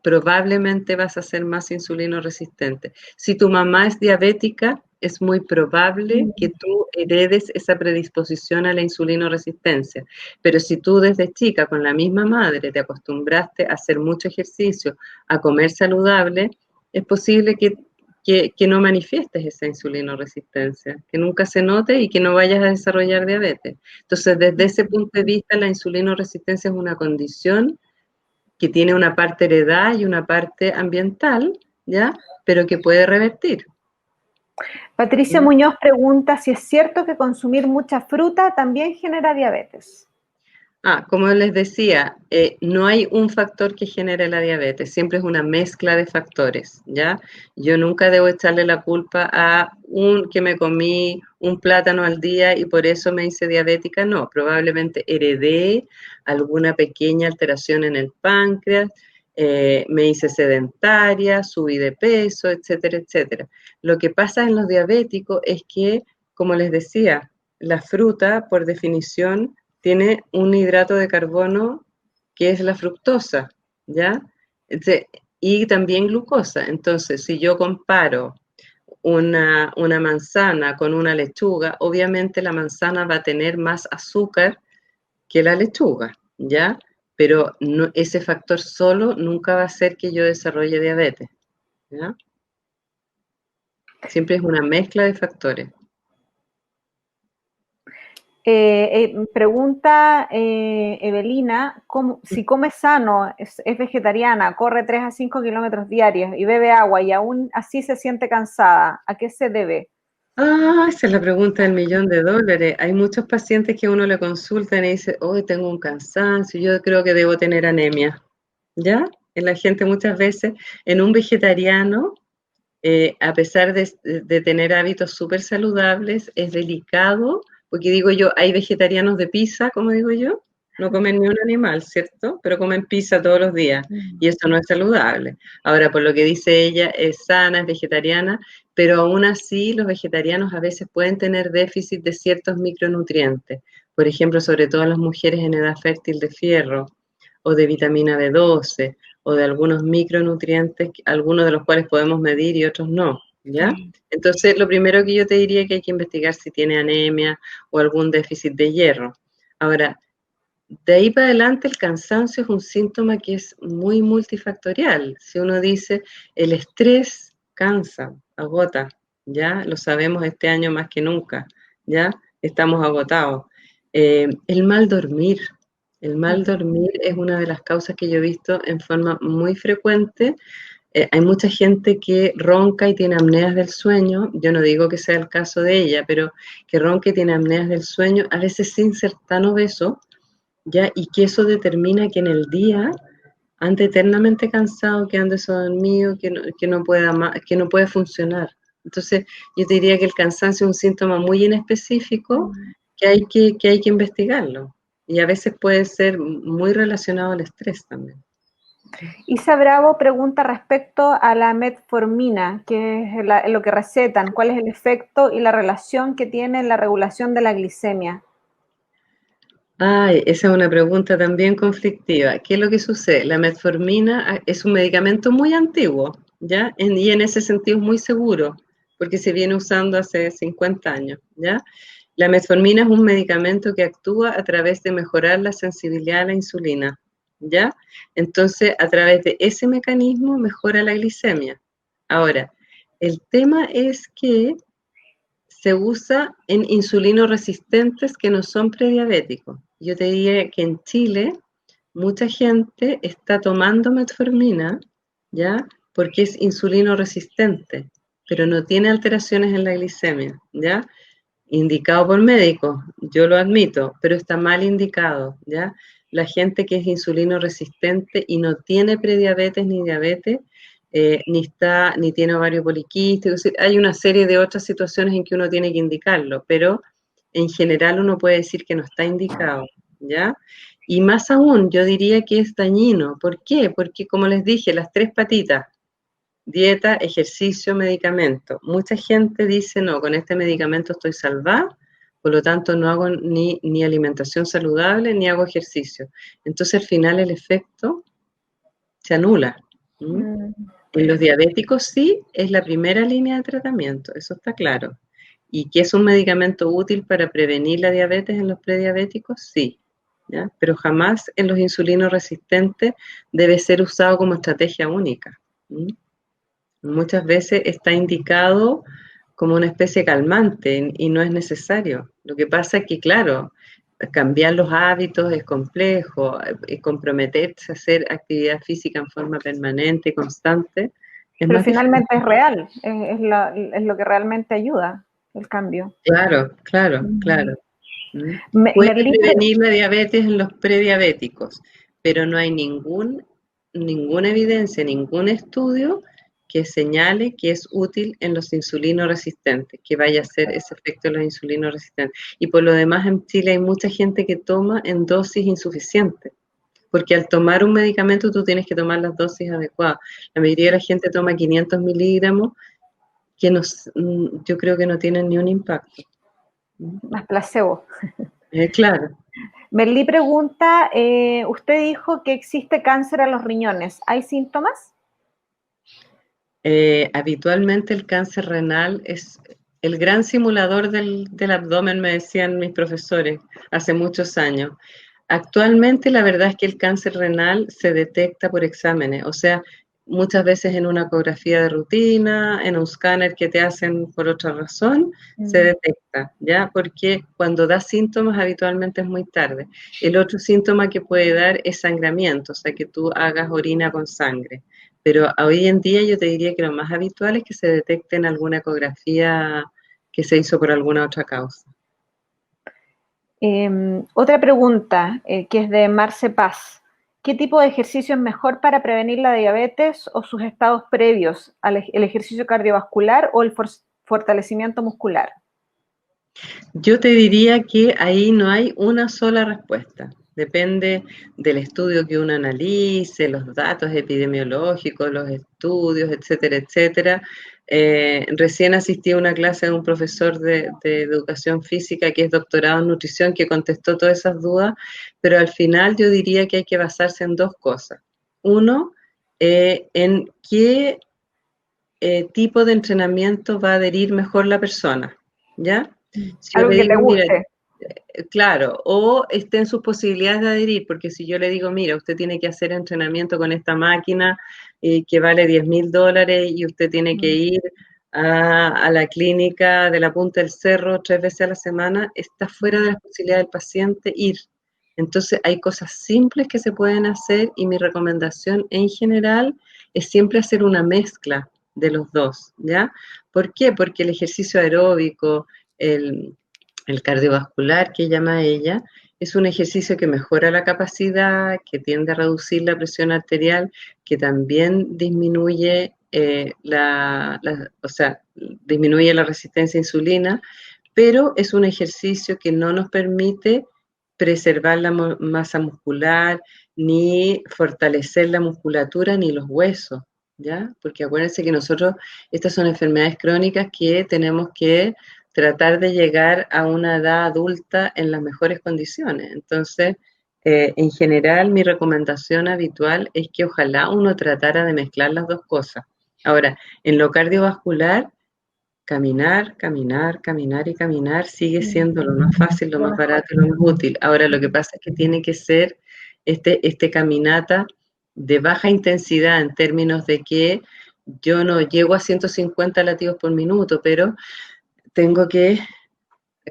probablemente vas a ser más insulinoresistente. Si tu mamá es diabética, es muy probable que tú heredes esa predisposición a la insulinoresistencia. Pero si tú desde chica con la misma madre te acostumbraste a hacer mucho ejercicio, a comer saludable, es posible que no manifiestes esa insulinoresistencia, que nunca se note y que no vayas a desarrollar diabetes. Entonces, desde ese punto de vista, la insulinoresistencia es una condición que tiene una parte heredada y una parte ambiental, ¿ya? Pero que puede revertir. Patricia Muñoz pregunta si es cierto que consumir mucha fruta también genera diabetes. Como les decía, no hay un factor que genere la diabetes, siempre es una mezcla de factores, ¿ya? Yo nunca debo echarle la culpa a que me comí un plátano al día y por eso me hice diabética, no, probablemente heredé alguna pequeña alteración en el páncreas, me hice sedentaria, subí de peso, etcétera, etcétera. Lo que pasa en los diabéticos es que, como les decía, la fruta, por definición, tiene un hidrato de carbono que es la fructosa, ¿ya? Y también glucosa. Entonces, si yo comparo una manzana con una lechuga, obviamente la manzana va a tener más azúcar que la lechuga, ¿ya? Pero no, ese factor solo nunca va a hacer que yo desarrolle diabetes, ¿ya? Siempre es una mezcla de factores. Pregunta Evelina, si come sano, es vegetariana, corre 3 a 5 kilómetros diarios y bebe agua y aún así se siente cansada, ¿a qué se debe? Ah, esa es la pregunta del $1.000.000. Hay muchos pacientes que uno le consulta y dice, hoy tengo un cansancio, yo creo que debo tener anemia. ¿Ya? La gente muchas veces, en un vegetariano, a pesar de tener hábitos súper saludables, es delicado, porque digo yo, hay vegetarianos de pizza, como digo yo, no comen ni un animal, ¿cierto? Pero comen pizza todos los días y eso no es saludable. Ahora, por lo que dice ella, es sana, es vegetariana, pero aún así los vegetarianos a veces pueden tener déficit de ciertos micronutrientes. Por ejemplo, sobre todo las mujeres en edad fértil de fierro o de vitamina B12 o de algunos micronutrientes, algunos de los cuales podemos medir y otros no, ¿ya? Entonces, lo primero que yo te diría es que hay que investigar si tiene anemia o algún déficit de hierro. Ahora, de ahí para adelante el cansancio es un síntoma que es muy multifactorial. Si uno dice, el estrés cansa, agota, ¿ya? Lo sabemos este año más que nunca, ¿ya? Estamos agotados. El mal dormir es una de las causas que yo he visto en forma muy frecuente. Hay mucha gente que ronca y tiene apneas del sueño. Yo no digo que sea el caso de ella, pero que ronca y tiene apneas del sueño, a veces sin ser tan obeso, ¿ya? Y que eso determina que en el día ande eternamente cansado, que ande dormido, que no pueda que no puede funcionar. Entonces, yo te diría que el cansancio es un síntoma muy inespecífico que hay que investigarlo. Y a veces puede ser muy relacionado al estrés también. Isa Bravo pregunta respecto a la metformina, que es lo que recetan, cuál es el efecto y la relación que tiene en la regulación de la glicemia. Ay, esa es una pregunta también conflictiva. ¿Qué es lo que sucede? La metformina es un medicamento muy antiguo, ¿ya? Y en ese sentido es muy seguro, porque se viene usando hace 50 años, ¿ya? La metformina es un medicamento que actúa a través de mejorar la sensibilidad a la insulina, ¿ya? Entonces, a través de ese mecanismo mejora la glicemia. Ahora, el tema es que se usa en insulinos resistentes que no son prediabéticos. Yo te diría que en Chile mucha gente está tomando metformina, ¿ya? Porque es insulino resistente, pero no tiene alteraciones en la glicemia, ¿ya? Indicado por médicos, yo lo admito, pero está mal indicado, ¿ya? La gente que es insulino resistente y no tiene prediabetes ni diabetes, ni tiene ovario poliquístico, hay una serie de otras situaciones en que uno tiene que indicarlo, pero en general uno puede decir que no está indicado, ¿ya? Y más aún, yo diría que es dañino. ¿Por qué? Porque, como les dije, las tres patitas, dieta, ejercicio, medicamento. Mucha gente dice, no, con este medicamento estoy salvada, por lo tanto no hago ni alimentación saludable ni hago ejercicio. Entonces al final el efecto se anula. En los diabéticos sí es la primera línea de tratamiento, eso está claro. Y que es un medicamento útil para prevenir la diabetes en los prediabéticos, sí. ¿Ya? Pero jamás en los insulinos resistentes debe ser usado como estrategia única. Muchas veces está indicado como una especie calmante y no es necesario. Lo que pasa es que, claro, cambiar los hábitos es complejo, comprometerse a hacer actividad física en forma permanente y constante es Pero más difícil. finalmente es real, es lo que realmente ayuda, el cambio. Claro, claro, claro. Puede prevenir la diabetes en los prediabéticos, pero no hay ninguna evidencia, ningún estudio que señale que es útil en los insulinos resistentes, que vaya a hacer ese efecto en los insulinos resistentes. Y por lo demás, en Chile hay mucha gente que toma en dosis insuficientes, porque al tomar un medicamento tú tienes que tomar las dosis adecuadas. La mayoría de la gente toma 500 miligramos, que yo creo que no tienen ni un impacto. Más placebo. Claro. Merlí pregunta, usted dijo que existe cáncer a los riñones, ¿hay síntomas? Habitualmente el cáncer renal es el gran simulador del abdomen, me decían mis profesores hace muchos años. Actualmente la verdad es que el cáncer renal se detecta por exámenes, o sea, muchas veces en una ecografía de rutina, en un escáner que te hacen por otra razón, se detecta, ¿ya? Porque cuando da síntomas habitualmente es muy tarde. El otro síntoma que puede dar es sangramiento, o sea, que tú hagas orina con sangre. Pero hoy en día yo te diría que lo más habitual es que se detecte en alguna ecografía que se hizo por alguna otra causa. Otra pregunta que es de Marce Paz. ¿Qué tipo de ejercicio es mejor para prevenir la diabetes o sus estados previos el ejercicio cardiovascular o el fortalecimiento muscular? Yo te diría que ahí no hay una sola respuesta. Depende del estudio que uno analice, los datos epidemiológicos, los estudios, etcétera, etcétera. Recién asistí a una clase de un profesor de educación física que es doctorado en nutrición que contestó todas esas dudas, pero al final yo diría que hay que basarse en dos cosas. Uno, en qué tipo de entrenamiento va a adherir mejor la persona, ¿ya? Si Algo que le guste. Mira, claro, o esté en sus posibilidades de adherir, porque si yo le digo, mira, usted tiene que hacer entrenamiento con esta máquina que vale $10.000 y usted tiene que ir a la clínica de la Punta del Cerro 3 veces a la semana, está fuera de la posibilidad del paciente ir. Entonces hay cosas simples que se pueden hacer y mi recomendación en general es siempre hacer una mezcla de los dos, ¿ya? ¿Por qué? Porque el ejercicio aeróbico, el cardiovascular que llama ella, es un ejercicio que mejora la capacidad, que tiende a reducir la presión arterial, que también disminuye disminuye la resistencia a insulina, pero es un ejercicio que no nos permite preservar la masa muscular, ni fortalecer la musculatura, ni los huesos, ¿ya? Porque acuérdense que nosotros, estas son enfermedades crónicas que tenemos que tratar de llegar a una edad adulta en las mejores condiciones. Entonces, en general, mi recomendación habitual es que ojalá uno tratara de mezclar las dos cosas. Ahora, en lo cardiovascular, caminar y caminar sigue siendo lo más fácil, lo más barato y lo más útil. Ahora, lo que pasa es que tiene que ser este caminata de baja intensidad en términos de que yo no llego a 150 latidos por minuto, pero tengo que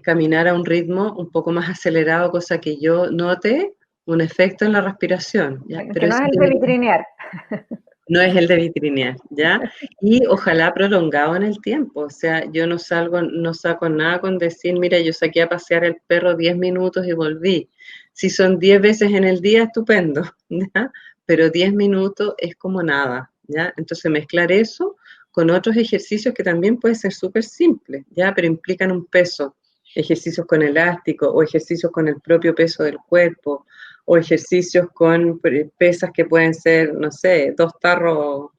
caminar a un ritmo un poco más acelerado, cosa que yo note un efecto en la respiración, ¿ya? Que Pero no es el de vitrinear. No es el de vitrinear, ¿ya? Y ojalá prolongado en el tiempo, o sea, yo no saco nada con decir, mira, yo saqué a pasear el perro 10 minutos y volví. Si son 10 veces en el día, estupendo, ¿ya? Pero 10 minutos es como nada, ¿ya? Entonces mezclar eso con otros ejercicios que también pueden ser súper simples, ¿ya? Pero implican un peso, ejercicios con elástico o ejercicios con el propio peso del cuerpo, o ejercicios con pesas que pueden ser, no sé, 2 tarros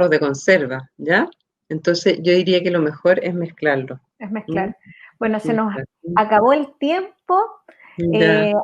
de conserva, ¿ya? Entonces yo diría que lo mejor es mezclarlo. Es mezclar. Bueno, se nos acabó el tiempo.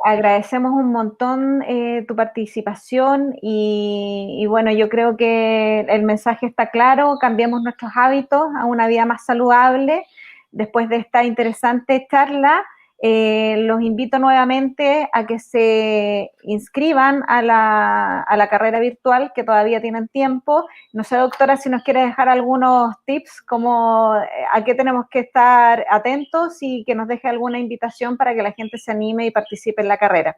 Agradecemos un montón tu participación y bueno, yo creo que el mensaje está claro, cambiemos nuestros hábitos a una vida más saludable. Después de esta interesante charla, los invito nuevamente a que se inscriban a la carrera virtual, que todavía tienen tiempo. No sé, doctora, si nos quiere dejar algunos tips como a qué tenemos que estar atentos y que nos deje alguna invitación para que la gente se anime y participe en la carrera.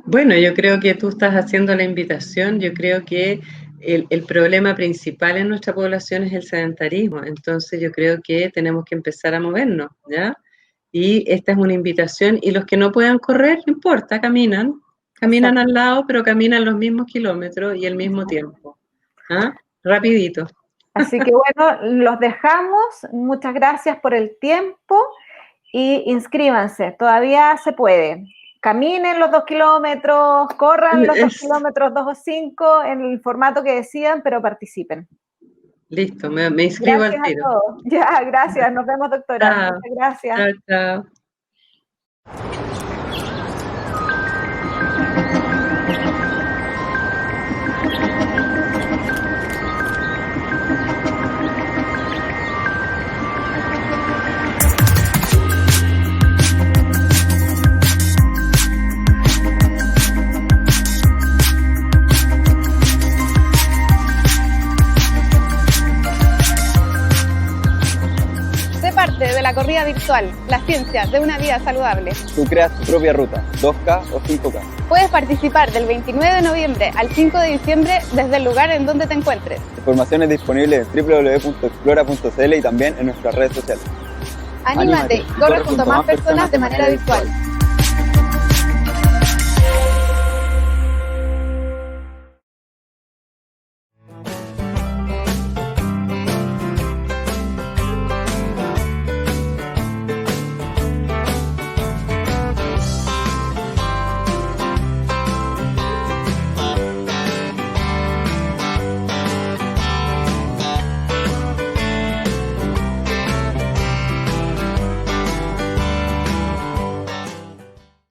Bueno, yo creo que tú estás haciendo la invitación. Yo creo que el problema principal en nuestra población es el sedentarismo. Entonces yo creo que tenemos que empezar a movernos, ¿ya? Y esta es una invitación, y los que no puedan correr, no importa, caminan Exacto. Al lado, pero caminan los mismos kilómetros y el mismo tiempo, ¿ah? Rapidito. Así que bueno, los dejamos, muchas gracias por el tiempo y inscríbanse, todavía se puede. Caminen los 2 kilómetros, corran los 2 kilómetros, 2 o 5, en el formato que decidan, pero participen. Listo, me inscribo gracias al tiro. A todos. Ya, gracias. Nos vemos, doctora. Muchas gracias. Chao, chao. Sé parte de la la corrida virtual, la ciencia de una vida saludable. Tú creas tu propia ruta, 2K o 5K. Puedes participar del 29 de noviembre al 5 de diciembre desde el lugar en donde te encuentres. La información es disponible en www.explora.cl y también en nuestras redes sociales. Anímate, corre junto a más personas de manera virtual.